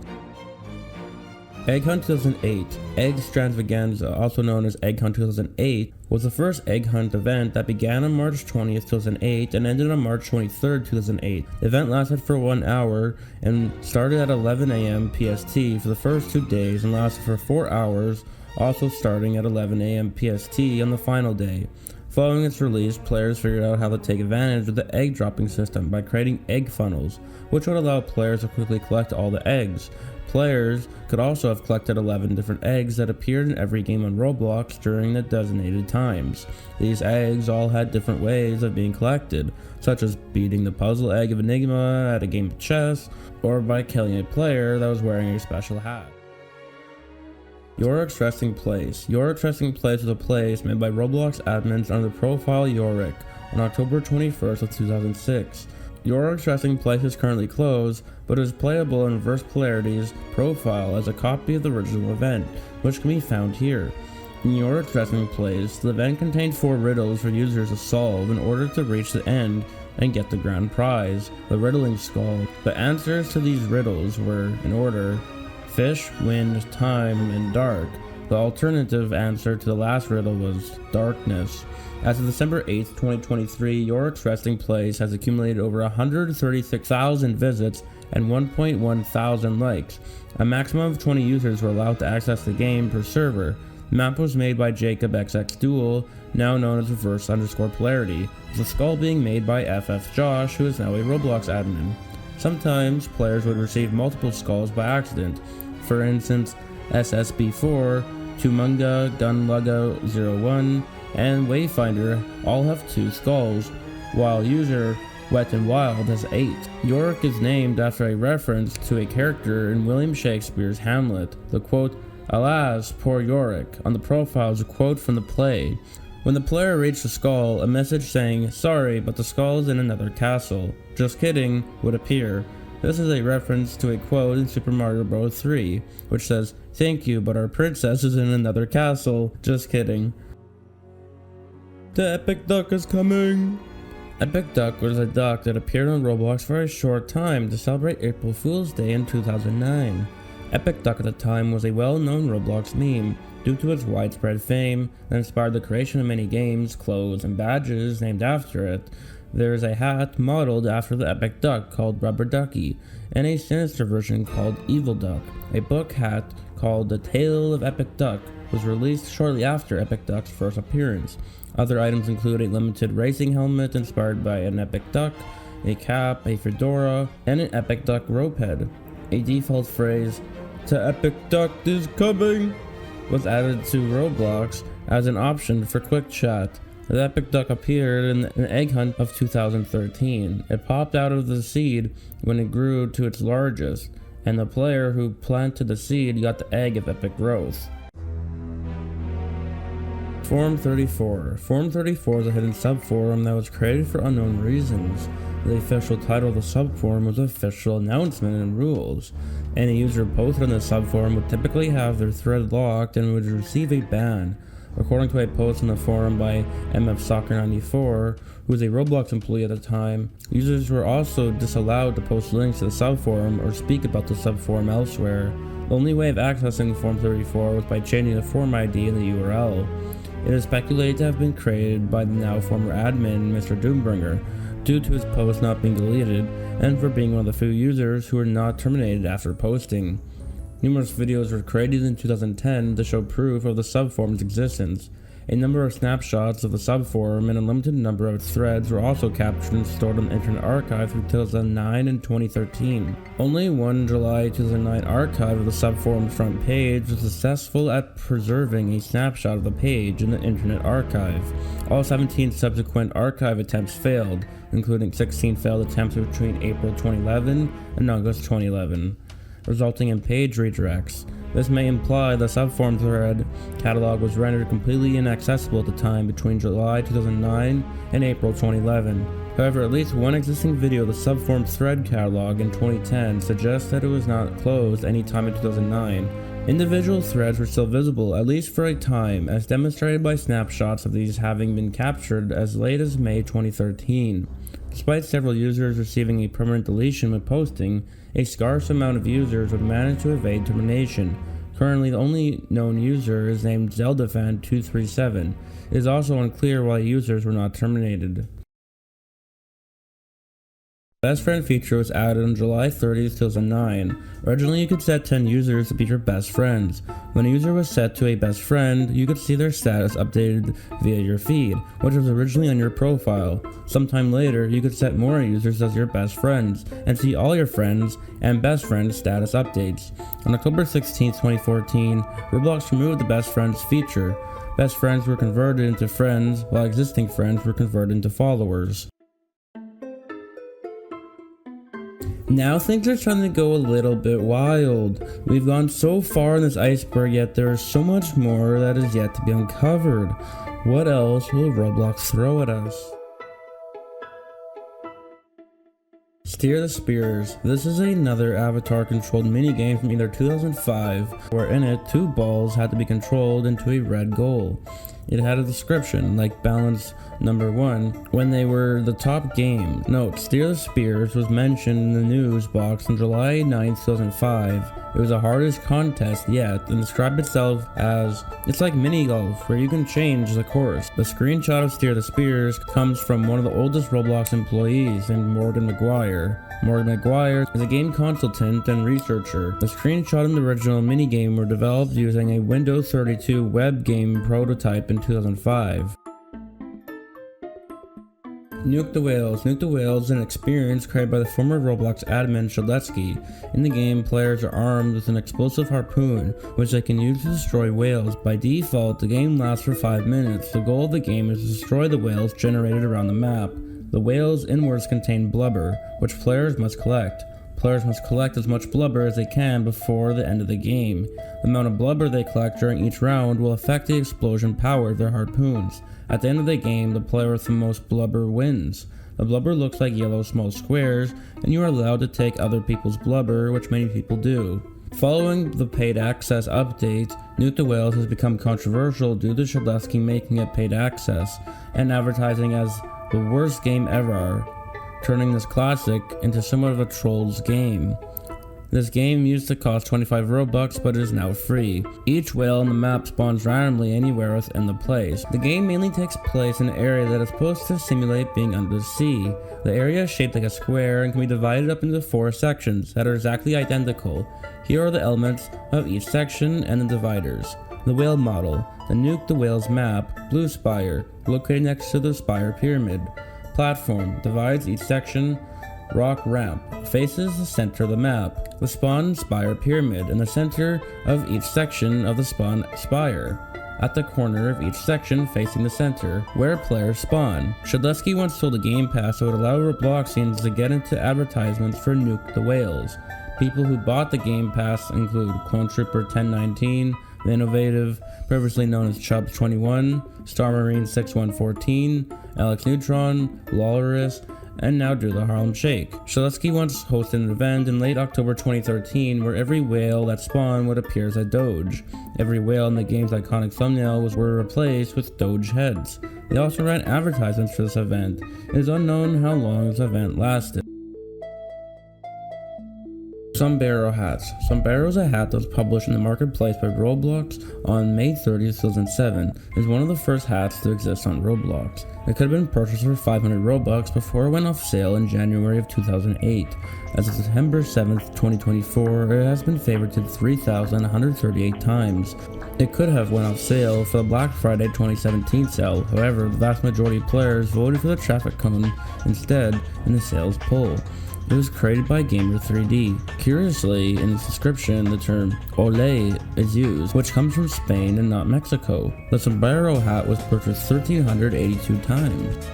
Egg Hunt 2008, Extravaganza, also known as Egg Hunt 2008, was the first Egg Hunt event that began on March 20th, 2008 and ended on March 23rd, 2008. The event lasted for 1 hour and started at 11 a.m. PST for the first 2 days and lasted for 4 hours, also starting at 11 a.m. PST on the final day. Following its release, players figured out how to take advantage of the egg dropping system by creating egg funnels, which would allow players to quickly collect all the eggs. Players could also have collected 11 different eggs that appeared in every game on Roblox during the designated times. These eggs all had different ways of being collected, such as beating the puzzle egg of Enigma at a game of chess, or by killing a player that was wearing a special hat. Yorick's Resting Place. Yorick's Resting Place was a place made by Roblox admins under the profile Yorick on October 21st of 2006. Yorick's Resting Place is currently closed, but is playable in Reverse Polarity's profile as a copy of the original event, which can be found here. In Yorick's Resting Place, the event contained 4 riddles for users to solve in order to reach the end and get the grand prize, the Riddling Skull. The answers to these riddles were, in order, fish, wind, time, and dark. The alternative answer to the last riddle was darkness. As of December 8, 2023, Yorick's Resting Place has accumulated over 136,000 visits and 1.1 thousand likes. A maximum of 20 users were allowed to access the game per server. The map was made by Jacob XX Duel, now known as Reverse_Polarity, with the skull being made by FF Josh, who is now a Roblox admin. Sometimes players would receive multiple skulls by accident. For instance, SSB4, Tumunga, Gunluggo 01, and Wayfinder all have 2 skulls, while user Wet n Wild has 8. Yorick is named after a reference to a character in William Shakespeare's Hamlet. The quote, "Alas, poor Yorick," on the profile is a quote from the play. When the player reached the skull, a message saying, "Sorry, but the skull is in another castle. Just kidding," would appear. This is a reference to a quote in Super Mario Bros. 3, which says, "Thank you, but our princess is in another castle. Just kidding." The Epic Duck is coming! Epic Duck was a duck that appeared on Roblox for a short time to celebrate April Fool's Day in 2009. Epic Duck at the time was a well-known Roblox meme due to its widespread fame that inspired the creation of many games, clothes, and badges named after it. There is a hat modeled after the Epic Duck called Rubber Ducky, and a sinister version called Evil Duck. A book hat called The Tale of Epic Duck was released shortly after Epic Duck's first appearance. Other items include a limited racing helmet inspired by an Epic Duck, a cap, a fedora, and an Epic Duck rope head. A default phrase, "The Epic Duck is coming," was added to Roblox as an option for quick chat. The Epic Duck appeared in an egg hunt of 2013. It popped out of the seed when it grew to its largest, and the player who planted the seed got the egg of epic growth. Forum 34. Forum 34 is a hidden subforum that was created for unknown reasons. The official title of the subforum was Official Announcement and Rules. Any user posted on the subforum would typically have their thread locked and would receive a ban. According to a post on the forum by MFSoccer94, who was a Roblox employee at the time, users were also disallowed to post links to the subforum or speak about the subforum elsewhere. The only way of accessing Forum 34 was by changing the forum ID in the URL. It is speculated to have been created by the now former admin, Mr. Doombringer, due to his post not being deleted, and for being one of the few users who were not terminated after posting. Numerous videos were created in 2010 to show proof of the subforum's existence. A number of snapshots of the subforum and a limited number of its threads were also captured and stored on the Internet Archive through 2009 and 2013. Only one July 2009 archive of the subforum's front page was successful at preserving a snapshot of the page in the Internet Archive. All 17 subsequent archive attempts failed, including 16 failed attempts between April 2011 and August 2011, resulting in page redirects. This may imply the subforum thread catalog was rendered completely inaccessible at the time between July 2009 and April 2011. However, at least one existing video of the subforum thread catalog in 2010 suggests that it was not closed any time in 2009. Individual threads were still visible, at least for a time, as demonstrated by snapshots of these having been captured as late as May 2013. Despite several users receiving a permanent deletion when posting, a scarce amount of users would manage to evade termination. Currently, the only known user is named ZeldaFan237. It is also unclear why users were not terminated. Best friend feature was added on July 30, 2009. Originally, you could set 10 users to be your best friends. When a user was set to a best friend, you could see their status updated via your feed, which was originally on your profile. Sometime later, you could set more users as your best friends, and see all your friends and best friends status updates. On October 16, 2014, Roblox removed the best friends feature. Best friends were converted into friends, while existing friends were converted into followers. Now things are starting to go a little bit wild. We've gone so far in this iceberg, yet there is so much more that is yet to be uncovered. What else will Roblox throw at us? Steer the Spears. This is another avatar-controlled minigame from either 2005, where in it, two balls had to be controlled into a red goal. It had a description, like balance number 1, when they were the top game. Note, Steer the Spears was mentioned in the news box on July 9, 2005. It was the hardest contest yet, and described itself as, it's like mini golf, where you can change the course. The screenshot of Steer the Spears comes from one of the oldest Roblox employees named Morgan McGuire. Morgan McGuire is a game consultant and researcher. The screenshot and the original minigame were developed using a Windows 32 web game prototype in 2005. Nuke the Whales. Nuke the Whales is an experience created by the former Roblox admin Shadletsky. In the game, players are armed with an explosive harpoon, which they can use to destroy whales. By default, the game lasts for 5 minutes. The goal of the game is to destroy the whales generated around the map. The whales' inwards contain blubber, which players must collect. Players must collect as much blubber as they can before the end of the game. The amount of blubber they collect during each round will affect the explosion power of their harpoons. At the end of the game, the player with the most blubber wins. The blubber looks like yellow small squares, and you are allowed to take other people's blubber, which many people do. Following the paid access update, Nuke the Whales has become controversial due to Shadletsky making it paid access, and advertising as the worst game ever, turning this classic into somewhat of a troll's game. This game used to cost 25 Robux, but is now free. Each whale on the map spawns randomly anywhere within the place. The game mainly takes place in an area that is supposed to simulate being under the sea. The area is shaped like a square and can be divided up into 4 sections that are exactly identical. Here are the elements of each section and the dividers. The whale model, the Nuke the Whales map, blue spire, located next to the spire pyramid. Platform, divides each section. Rock ramp, faces the center of the map. The spawn spire pyramid in the center of each section of the spawn spire. At the corner of each section facing the center, where players spawn. Shadletsky once told a Game Pass that would allow Robloxians to get into advertisements for Nuke the Whales. People who bought the Game Pass include Clone Trooper 1019, The Innovative, previously known as Chubbs21, Star Marine 6114, Alex Neutron, Walrus, and now do the Harlem Shake. Shadletsky once hosted an event in late October 2013 where every whale that spawned would appear as a Doge. Every whale in the game's iconic thumbnail were replaced with Doge heads. They also ran advertisements for this event. It is unknown how long this event lasted.
Sombrero hats. Sombrero is a hat that was published in the marketplace by Roblox on May 30th, 2007. It is one of the first hats to exist on Roblox. It could have been purchased for 500 Robux before it went off sale in January of 2008. As of September 7th, 2024, it has been favorited 3,138 times. It could have went off sale for the Black Friday 2017 sale, however, the vast majority of players voted for the traffic cone instead in the sales poll. It was created by Gamer3D. Curiously, in its description, the term "Olé" is used, which comes from Spain and not Mexico. The sombrero hat was purchased 1,382 times.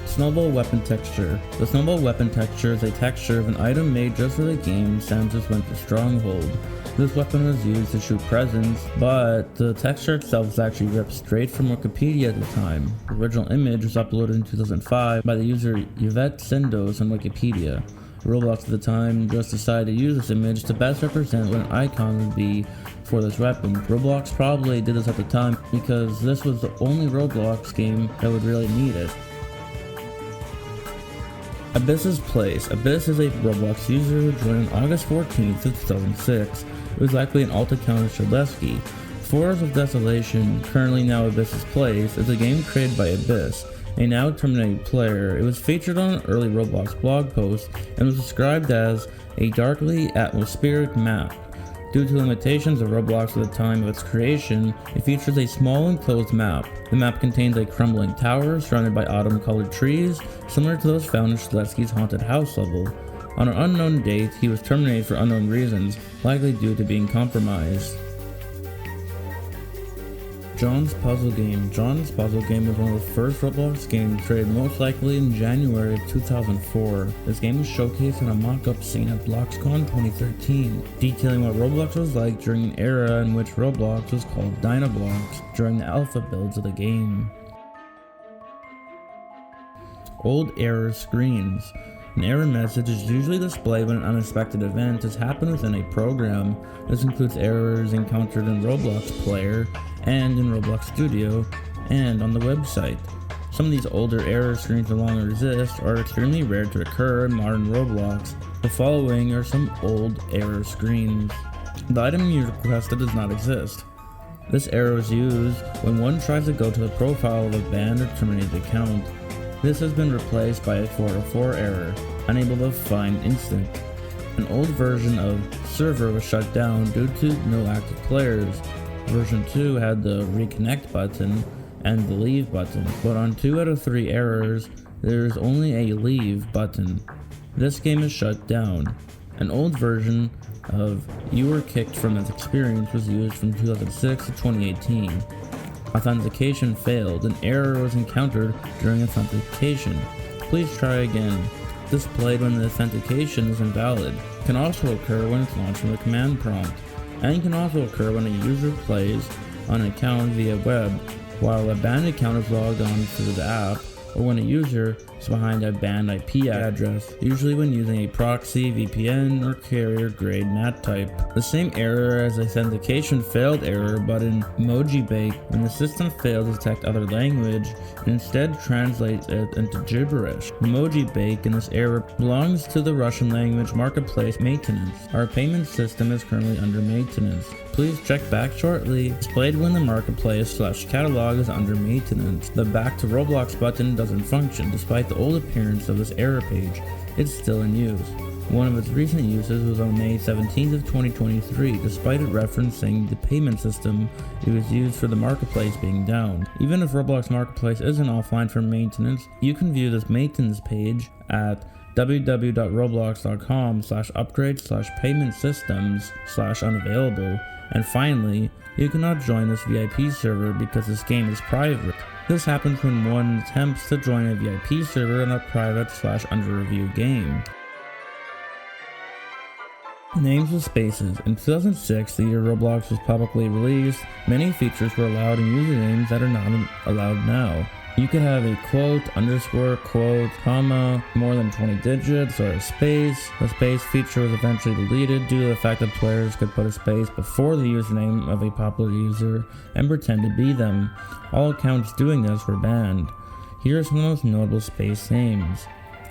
Snowball weapon texture. The snowball weapon texture is a texture of an item made just for the game Samus Winter Stronghold. This weapon was used to shoot presents, but the texture itself was actually ripped straight from Wikipedia at the time. The original image was uploaded in 2005 by the user Yvette Sendos on Wikipedia. Roblox at the time just decided to use this image to best represent what an icon would be for this weapon. Roblox probably did this at the time because this was the only Roblox game that would really need it. Abyss's Place. Abyss is a Roblox user who joined on August 14th, 2006. It was likely an alt account of Shadlesky. Forest of Desolation, currently now Abyss's Place, is a game created by Abyss, a now terminated player. It was featured on an early Roblox blog post and was described as a darkly atmospheric map. Due to limitations of Roblox at the time of its creation, it features a small enclosed map. The map contains a crumbling tower surrounded by autumn-colored trees, similar to those found in Shadlesky's haunted house level. On an unknown date, he was terminated for unknown reasons, likely due to being compromised. John's Puzzle Game. John's Puzzle Game was one of the first Roblox games created most likely in January of 2004. This game was showcased in a mock-up scene at BloxCon 2013, detailing what Roblox was like during an era in which Roblox was called Dynablox during the alpha builds of the game. Old error screens. An error message is usually displayed when an unexpected event has happened within a program. This includes errors encountered in Roblox Player and in Roblox Studio and on the website. Some of these older error screens no longer exist or are extremely rare to occur in modern Roblox. The following are some old error screens. The item you requested does not exist. This error is used when one tries to go to the profile of a banned or terminated account. This has been replaced by a 404 error, unable to find instant. An old version of server was shut down due to no active players. Version 2 had the reconnect button and the leave button, but on 2 out of 3 errors, there is only a leave button. This game is shut down. An old version of You Were Kicked from This Experience was used from 2006 to 2018. Authentication failed. An error was encountered during authentication. Please try again. Displayed when the authentication is invalid. Can also occur when it's launched from the command prompt. And can also occur when a user plays on an account via web, while a banned account is logged on through the app, or when a user is behind a banned IP address, usually when using a proxy, VPN, or carrier-grade NAT type. The same error as authentication failed error, but in Emoji Bake, when the system fails to detect other language, it instead translates it into gibberish. Emoji Bake in this error belongs to the Russian language marketplace maintenance. Our payment system is currently under maintenance. Please check back shortly. Displayed when the marketplace/catalog is under maintenance. The back to Roblox button doesn't function despite the old appearance of this error page. It's still in use. One of its recent uses was on May 17th of 2023. Despite it referencing the payment system, it was used for the marketplace being down. Even if Roblox Marketplace isn't offline for maintenance, you can view this maintenance page at www.roblox.com/upgrade/payment systems/unavailable. And finally, you cannot join this VIP server because this game is private. This happens when one attempts to join a VIP server in a private/under-review game. Names of spaces. In 2006, the year Roblox was publicly released, many features were allowed in usernames that are not allowed now. You could have a quote, underscore, quote, comma, more than 20 digits, or a space. The space feature was eventually deleted due to the fact that players could put a space before the username of a popular user and pretend to be them. All accounts doing this were banned. Here are some of the most notable space names.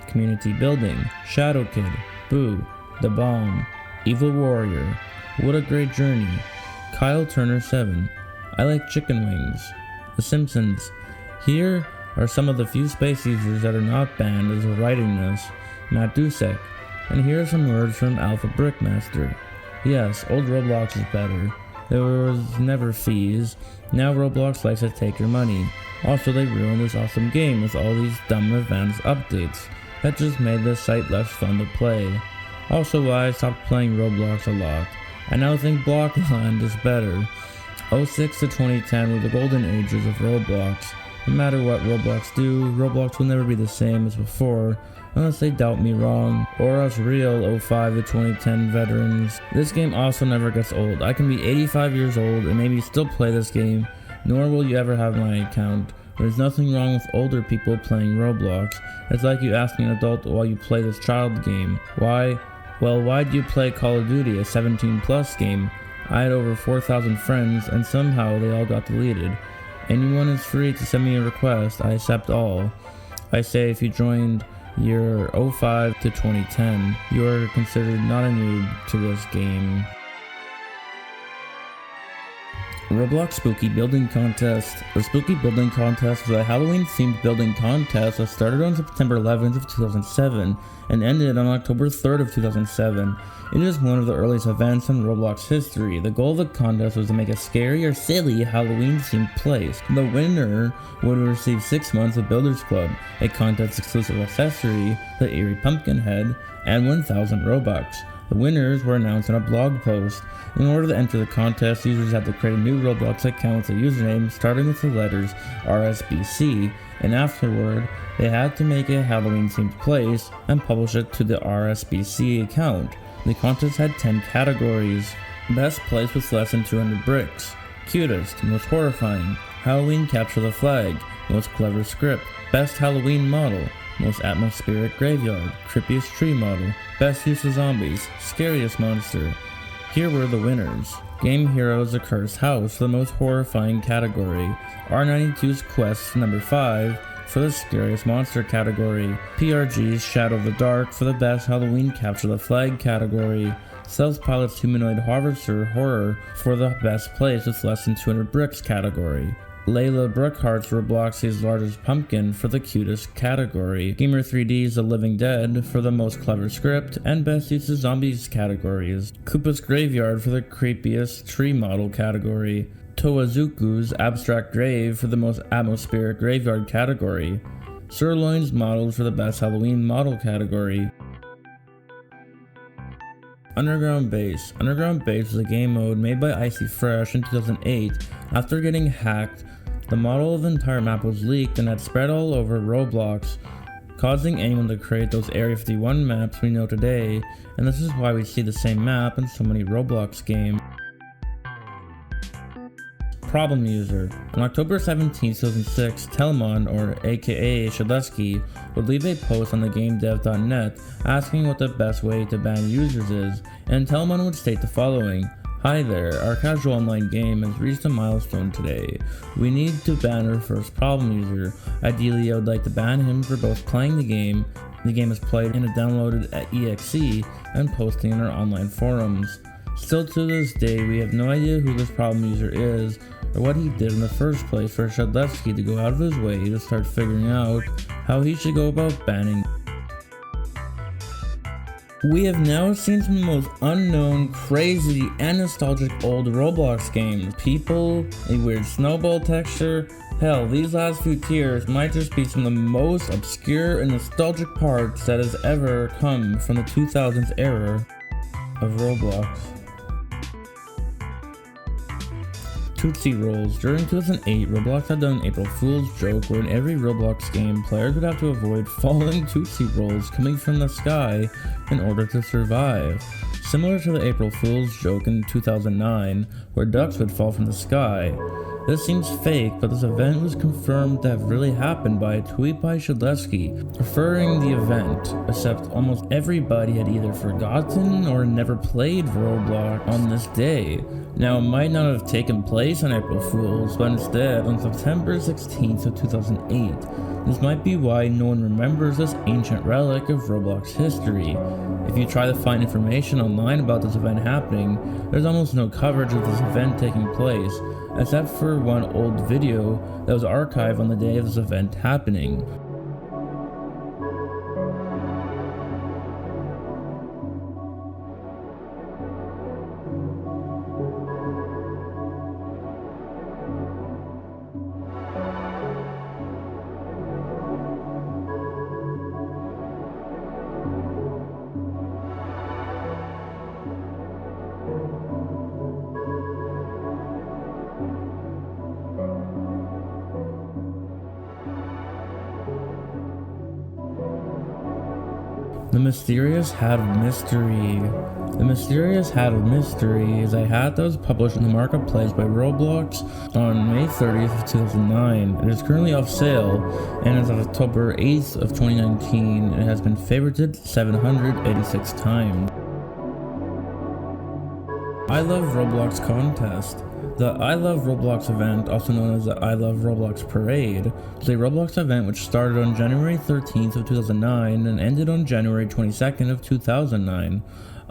Community Building, Shadow Kid, Boo, The Bomb, Evil Warrior, What a Great Journey, Kyle Turner 7, I Like Chicken Wings, The Simpsons. Here are some of the few space users that are not banned as of writing this. Matt Dusek. And here are some words from Alpha Brickmaster. Yes, old Roblox is better. There was never fees. Now Roblox likes to take your money. Also, they ruined this awesome game with all these dumb advanced updates. That just made the site less fun to play. Also why I stopped playing Roblox a lot. I now think Blockland is better. 06 to 2010 were the golden ages of Roblox. No matter what Roblox do, Roblox will never be the same as before, unless they doubt me wrong, or us real 05 to 2010 veterans. This game also never gets old. I can be 85 years old and maybe still play this game, nor will you ever have my account. There's nothing wrong with older people playing Roblox. It's like you asking an adult while you play this child game. Why? Well, why do you play Call of Duty, a 17 plus game? I had over 4,000 friends and somehow they all got deleted. Anyone is free to send me a request, I accept all. I say if you joined year 05 to 2010, you are considered not a noob to this game. Roblox Spooky Building Contest. The Spooky Building Contest was a Halloween-themed building contest that started on September 11th of 2007 and ended on October 3rd of 2007. It is one of the earliest events in Roblox history. The goal of the contest was to make a scary or silly Halloween-themed place. The winner would receive 6 months of Builders Club, a contest-exclusive accessory, the Eerie Pumpkin Head, and 1,000 Robux. The winners were announced in a blog post. In order to enter the contest, users had to create a new Roblox account with a username starting with the letters RSBC, and afterward, they had to make a Halloween-themed place and publish it to the RSBC account. The contest had 10 categories. Best place with less than 200 bricks, cutest, most horrifying, Halloween capture the flag, most clever script, best Halloween model, most atmospheric graveyard, creepiest tree model, best use of zombies, scariest monster. Here were the winners. Game Heroes A Cursed House for the most horrifying category, R92's Quest number 5 for the scariest monster category, PRG's Shadow of the Dark for the best Halloween capture the flag category, Stealth Pilot's Humanoid Harvester Horror for the best place with less than 200 bricks category, Layla Brookhart's Roblox's Largest Pumpkin for the cutest category, Gamer 3D's The Living Dead for the most clever script and best use of zombies categories, Koopa's Graveyard for the creepiest tree model category, Towazuku's Abstract Grave for the most atmospheric graveyard category, Sirloin's Model for the best Halloween model category. Underground Base. Underground Base was a game mode made by Icy Fresh in 2008. After getting hacked, the model of the entire map was leaked and had spread all over Roblox, causing anyone to create those Area 51 maps we know today, and this is why we see the same map in so many Roblox games. Problem user. On October 17, 2006, Telmon, or aka Shadleski, would leave a post on thegamedev.net asking what the best way to ban users is, and Telmon would state the following: "Hi there, our casual online game has reached a milestone today. We need to ban our first problem user. Ideally, I would like to ban him for both playing the game is played in a downloaded exe, and posting in our online forums. Still to this day, we have no idea who this problem user is, or what he did in the first place for Shadlevsky to go out of his way to start figuring out how he should go about banning." We have now seen some of the most unknown, crazy, and nostalgic old Roblox games. People, a weird snowball texture. Hell, these last few tiers might just be some of the most obscure and nostalgic parts that has ever come from the 2000s era of Roblox. Tootsie Rolls. During 2008, Roblox had done an April Fool's joke where in every Roblox game, players would have to avoid falling Tootsie Rolls coming from the sky in order to survive. Similar to the April Fool's joke in 2009, where ducks would fall from the sky. This seems fake, but this event was confirmed to have really happened by a tweet by Shadlevsky, referring the event, except almost everybody had either forgotten or never played Roblox on this day. Now, it might not have taken place on April Fool's, but instead, on September 16th of 2008, This might be why no one remembers this ancient relic of Roblox history. If you try to find information online about this event happening, there's almost no coverage of this event taking place, except for one old video that was archived on the day of this event happening. The Mysterious Hat of Mystery. The Mysterious Hat of Mystery is a hat that was published in the marketplace by Roblox on May 30th of 2009. It is currently off sale, and as of October 8th of 2019, it has been favorited 786 times. I Love Roblox Contest. The I Love Roblox event, also known as the I Love Roblox Parade, is a Roblox event which started on January 13th of 2009 and ended on January 22nd of 2009.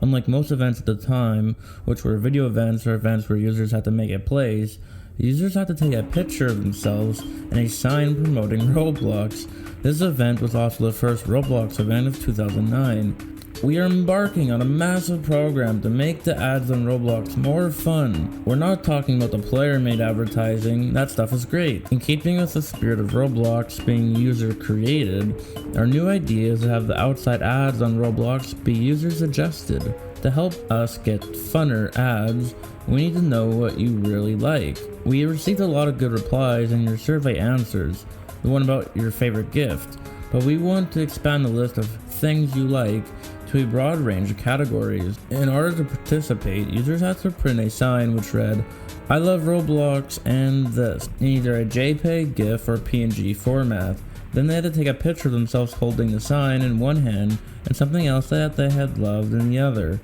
Unlike most events at the time, which were video events or events where users had to make a place, users had to take a picture of themselves and a sign promoting Roblox. This event was also the first Roblox event of 2009. We are embarking on a massive program to make the ads on Roblox more fun. We're not talking about the player-made advertising, that stuff is great. In keeping with the spirit of Roblox being user-created, our new idea is to have the outside ads on Roblox be user-suggested. To help us get funner ads, we need to know what you really like. We received a lot of good replies in your survey answers, the one about your favorite gift, but we want to expand the list of things you like to a broad range of categories. In order to participate, users had to print a sign which read, "I love Roblox and this," in either a JPEG, GIF, or PNG format. Then they had to take a picture of themselves holding the sign in one hand and something else that they had loved in the other.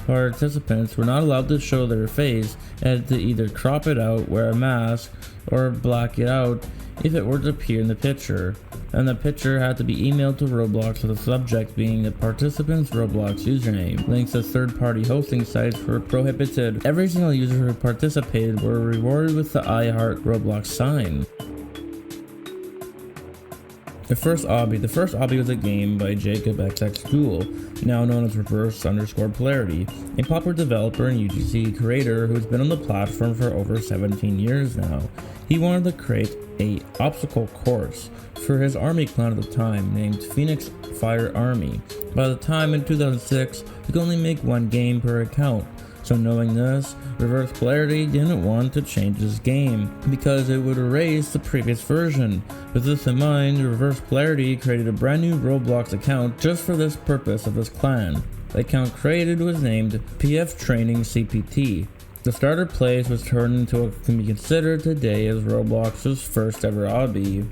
Participants were not allowed to show their face and had to either crop it out, wear a mask, or black it out if it were to appear in the picture. And the picture had to be emailed to Roblox with the subject being the participant's Roblox username. Links to third-party hosting sites were prohibited. Every single user who participated were rewarded with the I Heart Roblox sign. The first obby was a game by Jacob XX Duel, now known as Reverse_Polarity, a popular developer and UGC creator who has been on the platform for over 17 years now. He wanted to create a obstacle course for his army clan at the time, named Phoenix Fire Army. By the time in 2006, he could only make one game per account. So knowing this, Reverse Polarity didn't want to change his game because it would erase the previous version. With this in mind, Reverse Polarity created a brand new Roblox account just for this purpose of his clan. The account created was named PF Training CPT. The starter place was turned into what can be considered today as Roblox's first ever obby.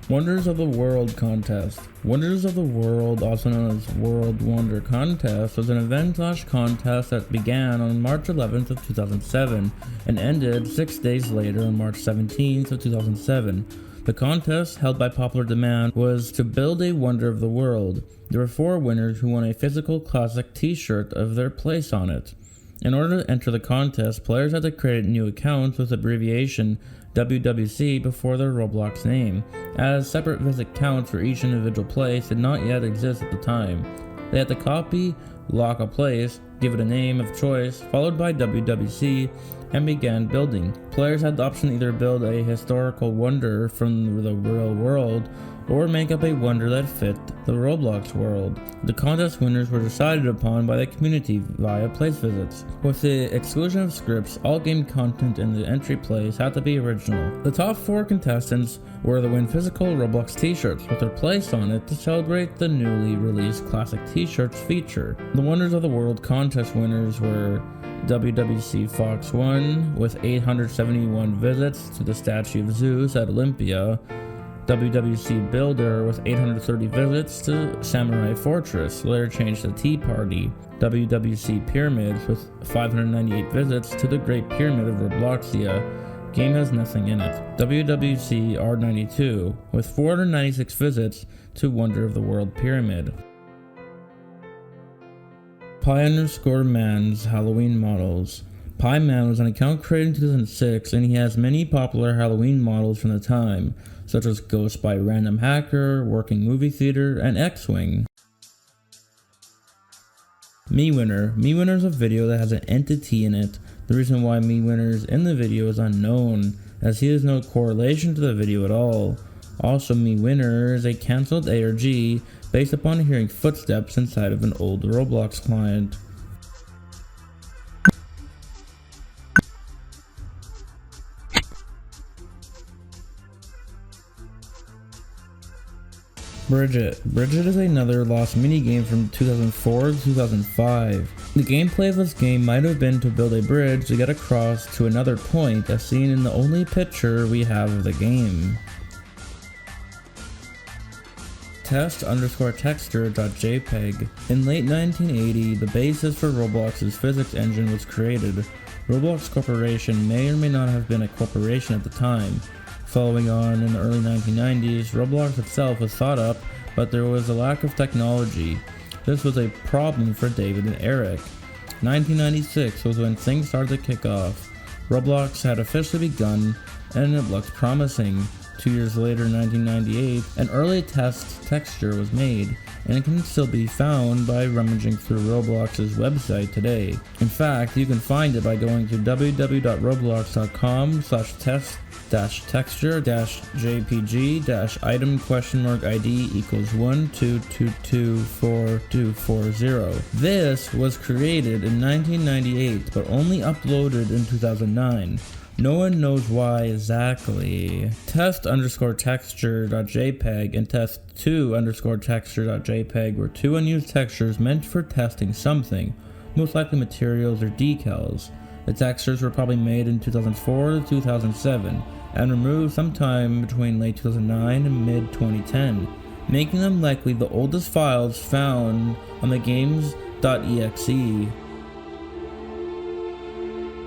Wonders of the World Contest. Wonders of the World, also known as World Wonder Contest, was an event/contest that began on March 11th of 2007 and ended 6 days later on March 17th of 2007. The contest, held by popular demand, was to build a wonder of the world. There were 4 winners who won a physical classic t-shirt of their place on it. In order to enter the contest, players had to create new accounts with abbreviation WWC before their Roblox name, as separate visit counts for each individual place did not yet exist at the time. They had to copy, lock a place, give it a name of choice, followed by WWC, and began building. Players had the option to either build a historical wonder from the real world, or make up a wonder that fit the Roblox world. The contest winners were decided upon by the community via place visits. With the exclusion of scripts, all game content in the entry place had to be original. The top 4 contestants were to win physical Roblox t-shirts with their place on it to celebrate the newly released classic t-shirts feature. The Wonders of the World contest winners were WWC Fox 1 with 871 visits to the statue of Zeus at Olympia, WWC Builder with 830 visits to Samurai Fortress, later changed to Tea Party, WWC Pyramids with 598 visits to the Great Pyramid of Robloxia, Game has nothing in it. WWC R92 with 496 visits to Wonder of the World Pyramid. Pi_Man's Halloween models. Pi Man was an account created in 2006 and he has many popular Halloween models from the time, such as Ghost by Random Hacker, Working Movie Theater, and X-Wing. MeWinner. MeWinner is a video that has an entity in it. The reason why MeWinner is in the video is unknown, as he has no correlation to the video at all. Also, MeWinner is a cancelled ARG based upon hearing footsteps inside of an old Roblox client. Bridget. Bridget is another lost minigame from 2004 to 2005. The gameplay of this game might have been to build a bridge to get across to another point as seen in the only picture we have of the game. Test_texture.jpg. In late 1980, the basis for Roblox's physics engine was created. Roblox Corporation may or may not have been a corporation at the time. Following on in the early 1990s, Roblox itself was thought up, but there was a lack of technology. This was a problem for David and Eric. 1996 was when things started to kick off. Roblox had officially begun, and it looked promising. 2 years later, in 1998, an early test texture was made, and it can still be found by rummaging through Roblox's website today. In fact, you can find it by going to www.roblox.com/texture-jpg-item?id equals 1222440. This was created in 1998, but only uploaded in 2009. No one knows why exactly. Test_texture.jpg and test2_texture.jpg were two unused textures meant for testing something, most likely materials or decals. The textures were probably made in 2004 to 2007 and removed sometime between late 2009 and mid 2010, making them likely the oldest files found on the games.exe.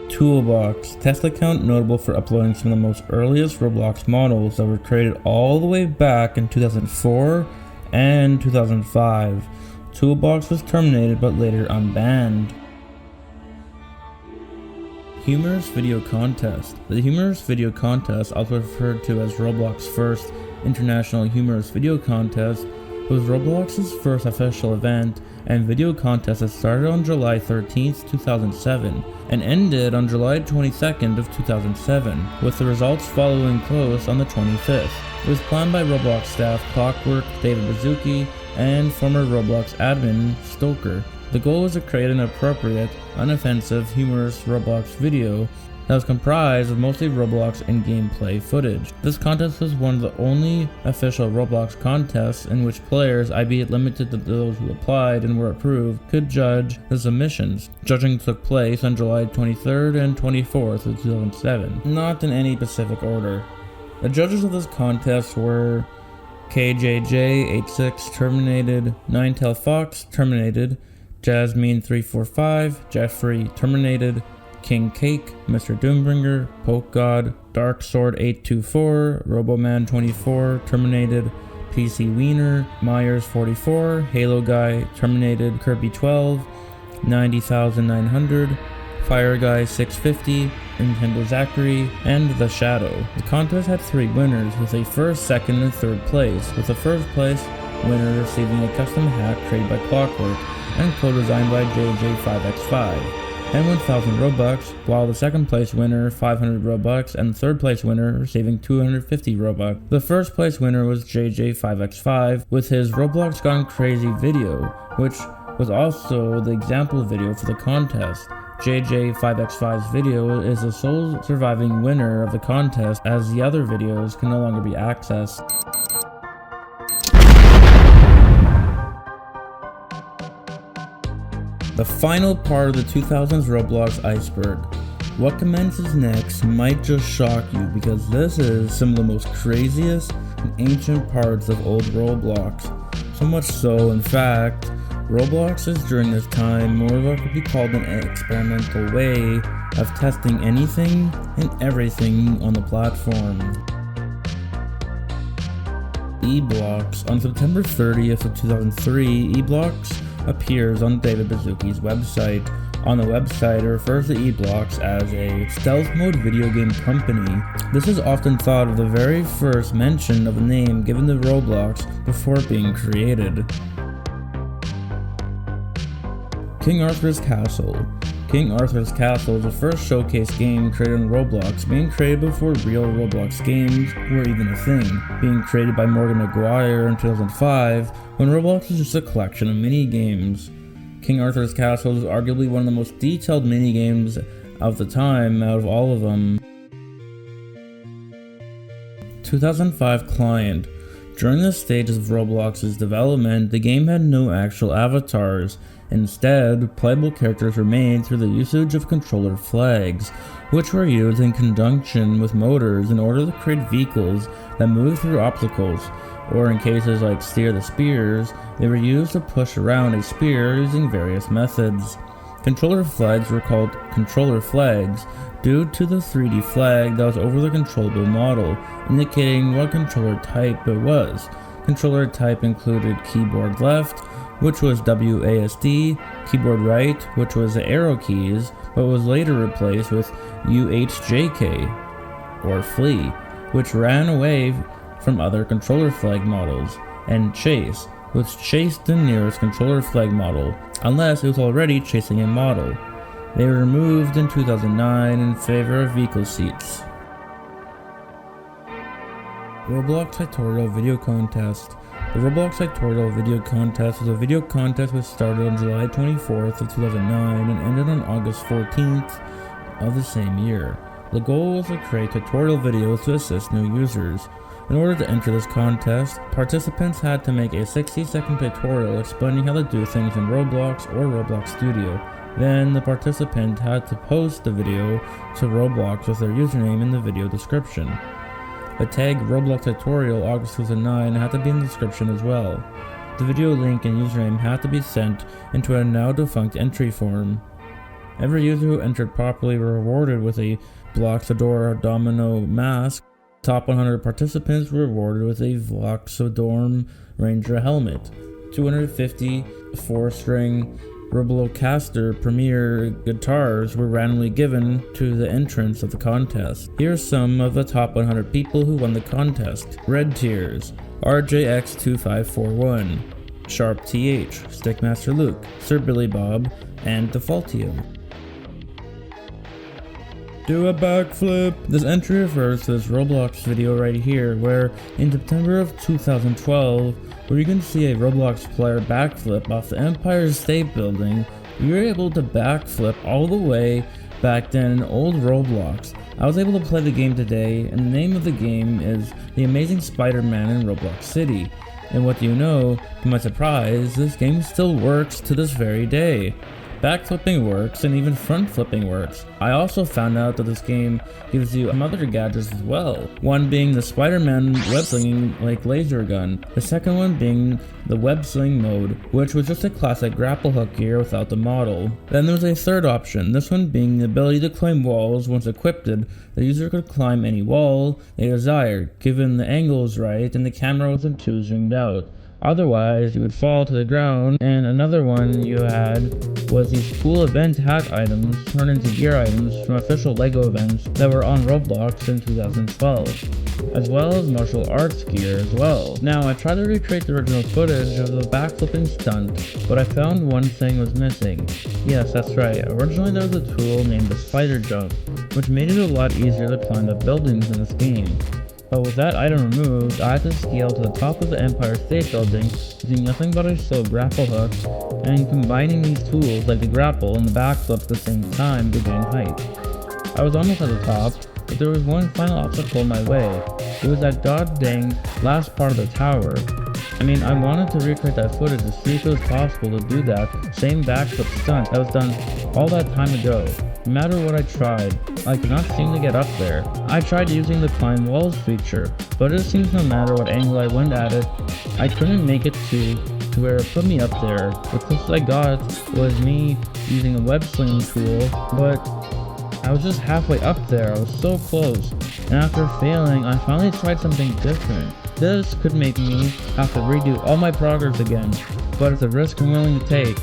Toolbox. Test account notable for uploading some of the most earliest Roblox models that were created all the way back in 2004 and 2005. Toolbox was terminated but later unbanned. Humorous Video Contest. The Humorous Video Contest, also referred to as Roblox's first International Humorous Video Contest, was Roblox's first official event and video contest that started on July 13th, 2007 and ended on July 22nd of 2007, with the results following close on the 25th. It was planned by Roblox staff Clockwork, David Bazuki, and former Roblox admin Stoker. The goal was to create an appropriate, unoffensive, humorous Roblox video that was comprised of mostly Roblox and gameplay footage. This contest was one of the only official Roblox contests in which players, albeit limited to those who applied and were approved, could judge the submissions. Judging took place on July 23rd and 24th of 2007, not in any specific order. The judges of this contest were KJJ86 terminated, Ninetail Fox terminated, Jasmine345, Jeffrey terminated, King Cake, Mr. Doombringer, Poke God, Dark Sword 824, Roboman 24 terminated, PC Wiener, Myers 44, Halo Guy terminated, Kirby 12, 90,900, Fire Guy 650, Nintendo Zachary, and The Shadow. The contest had 3 winners with a first, second, and third place, with the first place winner receiving a custom hat created by Clockwork and co-designed by JJ5x5. and 1,000 Robux, while the second place winner 500 Robux and the third place winner receiving 250 Robux. The first place winner was JJ5x5 with his Roblox Gone Crazy video, which was also the example video for the contest. JJ5x5's video is the sole surviving winner of the contest, as the other videos can no longer be accessed. The final part of the 2000s Roblox Iceberg. What commences next might just shock you, because this is some of the most craziest and ancient parts of old Roblox. So much so, in fact, Roblox is during this time more of what could be called an experimental way of testing anything and everything on the platform. eBlocks. On September 30th of 2003, eBlocks appears on David Baszucki's website. On the website, it refers to eBlocks as a stealth mode video game company. This is often thought of the very first mention of the name given to Roblox before being created. King Arthur's Castle. King Arthur's Castle is the first showcase game created on Roblox, being created before real Roblox games were even a thing, being created by Morgan McGuire in 2005, when Roblox was just a collection of mini-games. King Arthur's Castle is arguably one of the most detailed mini-games of the time out of all of them. 2005 Client. During the stages of Roblox's development, the game had no actual avatars. Instead, playable characters were made through the usage of controller flags, which were used in conjunction with motors in order to create vehicles that moved through obstacles, or in cases like Steer the Spears, they were used to push around a spear using various methods. Controller flags were called controller flags due to the 3D flag that was over the controllable model, indicating what controller type it was. Controller type included keyboard left, which was WASD, keyboard right, which was the arrow keys, but was later replaced with UHJK, or flee, which ran away from other controller flag models, and chase, which chased the nearest controller flag model, unless it was already chasing a model. They were removed in 2009 in favor of vehicle seats. Roblox Tutorial Video Contest. The Roblox Tutorial Video Contest was a video contest which started on July 24th of 2009 and ended on August 14th of the same year. The goal was to create tutorial videos to assist new users. In order to enter this contest, participants had to make a 60-second tutorial explaining how to do things in Roblox or Roblox Studio. Then, the participant had to post the video to Roblox with their username in the video description. The tag Roblox Tutorial August 2009 had to be in the description as well. The video link and username had to be sent into a now defunct entry form. Every user who entered properly were rewarded with a Bloxador Domino mask. Top 100 participants were rewarded with a Bloxador Ranger helmet. 250 4-string Roblocaster Premier guitars were randomly given to the entrants of the contest. Here are some of the top 100 people who won the contest. Red Tears, RJX2541, Sharp TH, Stickmaster Luke, Sir Billy Bob, and Defaultio. Do a backflip! This entry refers to this Roblox video right here, where in September of 2012, where you can see a Roblox player backflip off the Empire State Building. We were able to backflip all the way back then in old Roblox. I was able to play the game today, and the name of the game is The Amazing Spider-Man in Roblox City. And what do you know, to my surprise, this game still works to this very day. Backflipping works, and even front flipping works. I also found out that this game gives you some other gadgets as well. One being the Spider-Man web-slinging like laser gun. The second one being the web-sling mode, which was just a classic grapple hook gear without the model. Then there's a third option, this one being the ability to climb walls. Once equipped, the user could climb any wall they desired, given the angles right and the camera wasn't too zoomed out. Otherwise, you would fall to the ground. And another one you had was these cool event hat items turned into gear items from official LEGO events that were on Roblox in 2012, as well as martial arts gear as well. Now, I tried to recreate the original footage of the backflipping stunt, but I found one thing was missing. Yes, that's right, originally there was a tool named the spider jump, which made it a lot easier to climb up buildings in this game. But with that item removed, I had to scale to the top of the Empire State Building using nothing but a slow grapple hook, and combining these tools like the grapple and the backflip at the same time to gain height. I was almost at the top, but there was one final obstacle in my way. It was that god dang last part of the tower. I mean, I wanted to recreate that footage to see if it was possible to do that same backflip stunt that was done all that time ago. No matter what I tried, I could not seem to get up there. I tried using the climb walls feature, but it seems no matter what angle I went at it, I couldn't make it to to where it put me up there. The closest I got was me using a web slinging tool, but I was just halfway up there. I was so close. And after failing, I finally tried something different. This could make me have to redo all my progress again, but it's a risk I'm willing to take.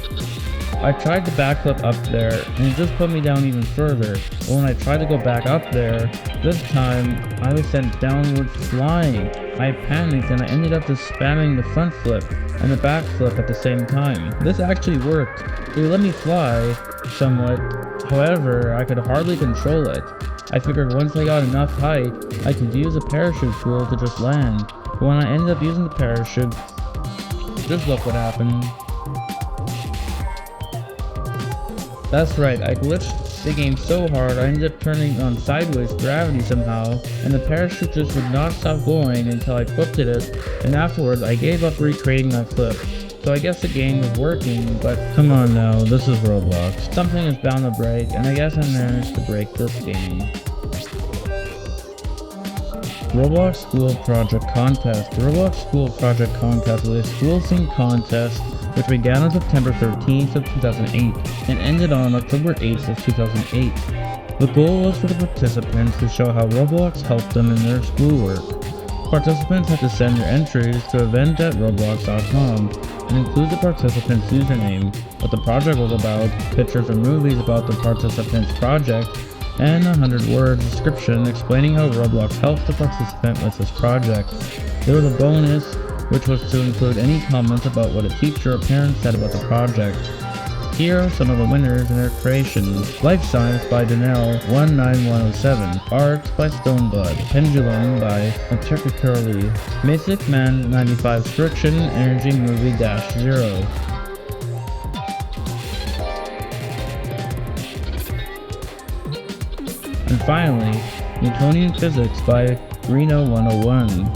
I tried to backflip up there, and it just put me down even further. But when I tried to go back up there, this time I was sent downwards flying. I panicked and I ended up just spamming the front flip and the back flip at the same time. This actually worked. It let me fly somewhat, however, I could hardly control it. I figured once I got enough height, I could use a parachute tool to just land. But when I ended up using the parachute, just look what happened. That's right, I glitched the game so hard I ended up turning on sideways gravity somehow, and the parachute just would not stop going until I flipped it, and afterwards I gave up recreating that flip. So I guess the game was working, but come on now, this is Roblox. Something is bound to break, and I guess I managed to break this game. Roblox School Project Contest. The Roblox School Project Contest was a school-themed contest which began on September 13th of 2008 and ended on October 8th of 2008. The goal was for the participants to show how Roblox helped them in their schoolwork. Participants had to send their entries to event@roblox.com and include the participant's username, what the project was about, pictures or movies about the participant's project, and a 100-word description explaining how Roblox helped the participant with this project. There was a bonus, which was to include any comments about what a teacher or parent said about the project. Here are some of the winners and their creations. Life Science by Danelle 19107, Art by Stoneblood, Pendulum by Matrika Curly, Basic Man 95 Friction, Energy Movie -0. And finally, Newtonian Physics by Reno 101.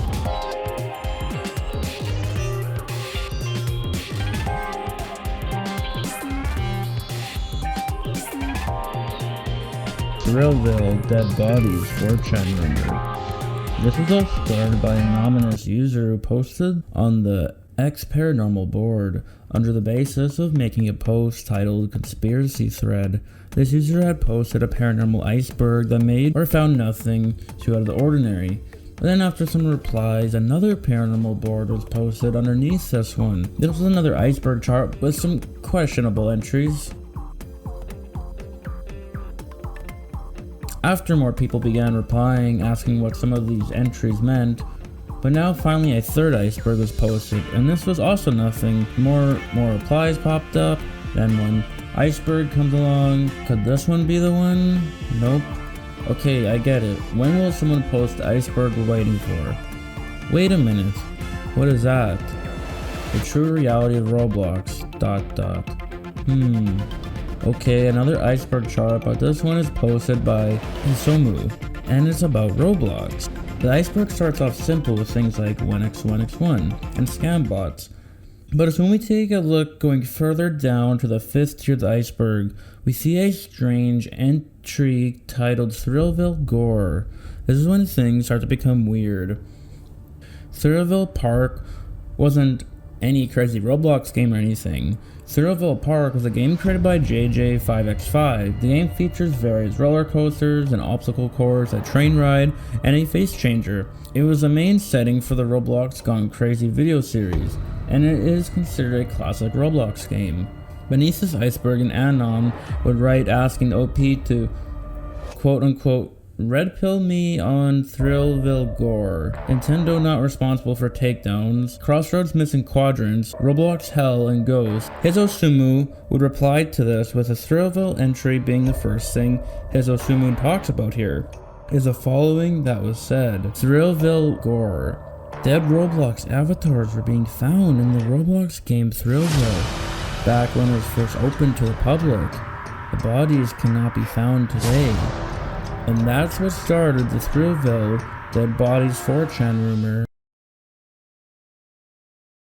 Thrillville Dead Bodies 4chan rumor. This was all started by an anonymous user who posted on the X Paranormal board under the basis of making a post titled Conspiracy Thread. This user had posted a paranormal iceberg that made or found nothing too out of the ordinary. And then after some replies, another paranormal board was posted underneath this one. This was another iceberg chart with some questionable entries. After more people began replying, asking what some of these entries meant, but now finally a third iceberg was posted, and this was also nothing. More replies popped up, then one iceberg comes along. Could this one be the one? Nope. Okay, I get it. When will someone post the iceberg we're waiting for? Wait a minute. What is that? The true reality of Roblox. ... Okay, another iceberg chart, but this one is posted by Hisomu, and it's about Roblox. The iceberg starts off simple with things like 1x1x1 and scam bots. But as when we take a look going further down to the 5th tier of the iceberg, we see a strange entry titled Thrillville Gore. This is when things start to become weird. Thrillville Park wasn't any crazy Roblox game or anything. Thrillville Park was a game created by JJ5x5. The game features various roller coasters, an obstacle course, a train ride, and a face changer. It was the main setting for the Roblox Gone Crazy video series, and it is considered a classic Roblox game. Beneath this iceberg, an anon would write asking OP to quote-unquote red pill me on Thrillville Gore. Nintendo not responsible for takedowns. Crossroads missing quadrants. Roblox Hell and Ghost. Hisosumu would reply to this with a Thrillville entry being the first thing Hisosumu talks about here. Is the following that was said. Thrillville Gore. Dead Roblox avatars were being found in the Roblox game Thrillville, back when it was first opened to the public. The bodies cannot be found today. And that's what started the Thrillville Dead Bodies 4chan rumor.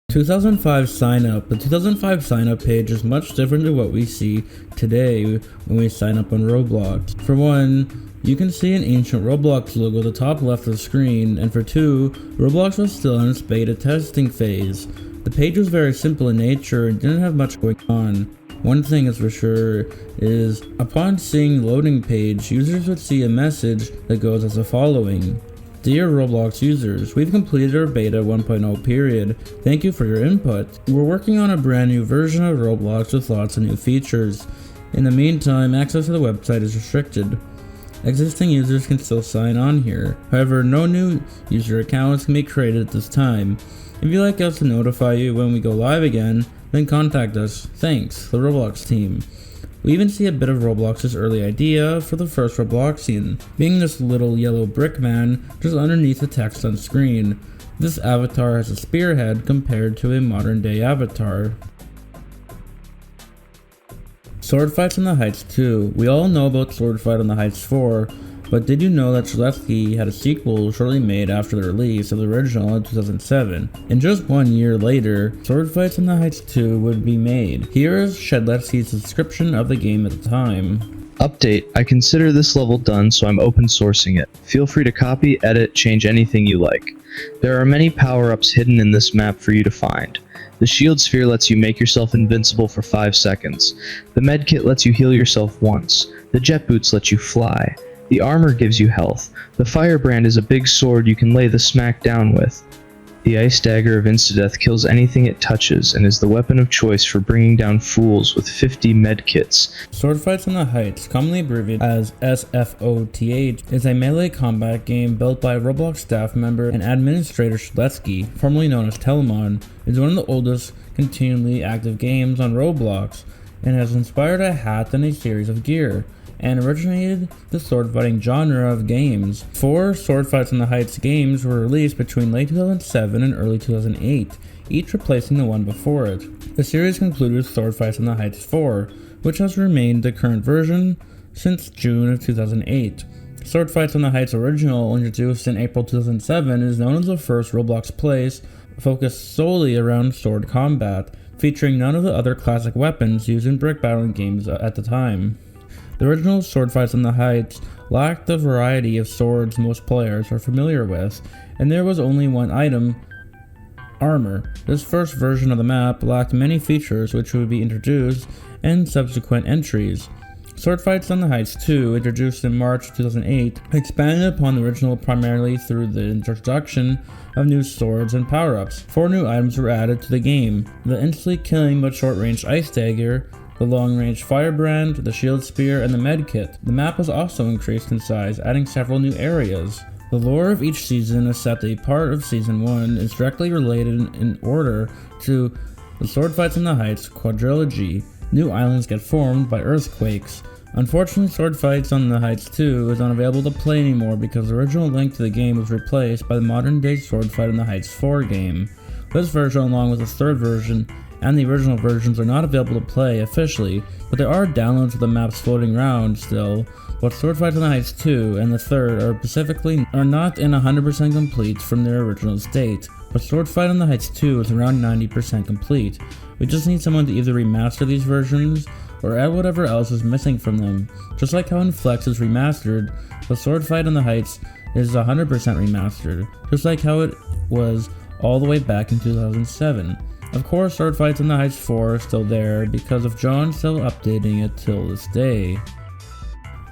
2005 sign up. The 2005 sign up page is much different to what we see today when we sign up on Roblox. For one, you can see an ancient Roblox logo at the top left of the screen, and for two, Roblox was still in its beta testing phase. The The page was very simple in nature and didn't have much going on. One thing is for sure is, upon seeing the loading page, users would see a message that goes as the following. Dear Roblox users, we've completed our beta 1.0 period. Thank you for your input. We're working on a brand new version of Roblox with lots of new features. In the meantime, access to the website is restricted. Existing users can still sign on here. However, no new user accounts can be created at this time. If you'd like us to notify you when we go live again, then contact us. Thanks, the Roblox team. We even see a bit of Roblox's early idea for the first Robloxian, being this little yellow brick man just underneath the text on screen. This avatar has a spearhead compared to a modern day avatar. Sword Fights on the Heights 2. We all know about Sword Fight on the Heights 4, but did you know that Shedletsky had a sequel shortly made after the release of the original in 2007? And just 1 year later, Sword Fights on the Heights 2 would be made. Here is Shedletsky's description of the game at the time.
Update, I consider this level done, so I'm open sourcing it. Feel free to copy, edit, change anything you like. There are many power-ups hidden in this map for you to find. The shield sphere lets you make yourself invincible for 5 seconds. The medkit lets you heal yourself once. The jet boots let you fly. The armor gives you health. The firebrand is a big sword you can lay the smack down with. The ice dagger of instadeath kills anything it touches and is the weapon of choice for bringing down fools with 50 medkits.
Sword Fights on the Heights, commonly abbreviated as SFOTH, is a melee combat game built by Roblox staff member and administrator Shedletsky, formerly known as Telemon. It is one of the oldest continually active games on Roblox and has inspired a hat and a series of gear, and originated the sword fighting genre of games. 4 Sword Fights on the Heights games were released between late 2007 and early 2008, each replacing the one before it. The series concluded with Sword Fights on the Heights 4, which has remained the current version since June of 2008. Sword Fights on the Heights original, introduced in April 2007, is known as the first Roblox place focused solely around sword combat, featuring none of the other classic weapons used in brick battling games at the time. The original Sword Fights on the Heights lacked the variety of swords most players are familiar with, and there was only one item, armor. This first version of the map lacked many features which would be introduced in subsequent entries. Sword Fights on the Heights 2, introduced in March 2008, expanded upon the original primarily through the introduction of new swords and power-ups. 4 new items were added to the game: the instantly killing but short-range ice dagger, the long-range firebrand, the shield spear, and the medkit. The map was also increased in size, adding several new areas. The lore of each season is set a part of Season 1 is directly related in order to the Sword Fights on the Heights quadrilogy. New islands get formed by earthquakes. Unfortunately, Sword Fights on the Heights 2 is unavailable to play anymore because the original link to the game was replaced by the modern-day Sword Fight on the Heights 4 game. This version, along with the third version and the original versions, are not available to play officially, but there are downloads of the maps floating around still. But Sword Fight on the Heights 2 and the third are not in 100% complete from their original state, but Sword Fight on the Heights 2 is around 90% complete. We just need someone to either remaster these versions or add whatever else is missing from them. Just like how Inflex is remastered, but Sword Fight on the Heights is 100% remastered, just like how it was all the way back in 2007. Of course, Sword Fights on the Heights 4 are still there because of John still updating it till this day.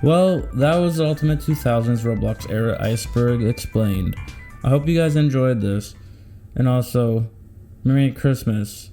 Well, that was the Ultimate 2000s Roblox Era Iceberg explained. I hope you guys enjoyed this, and also, Merry Christmas.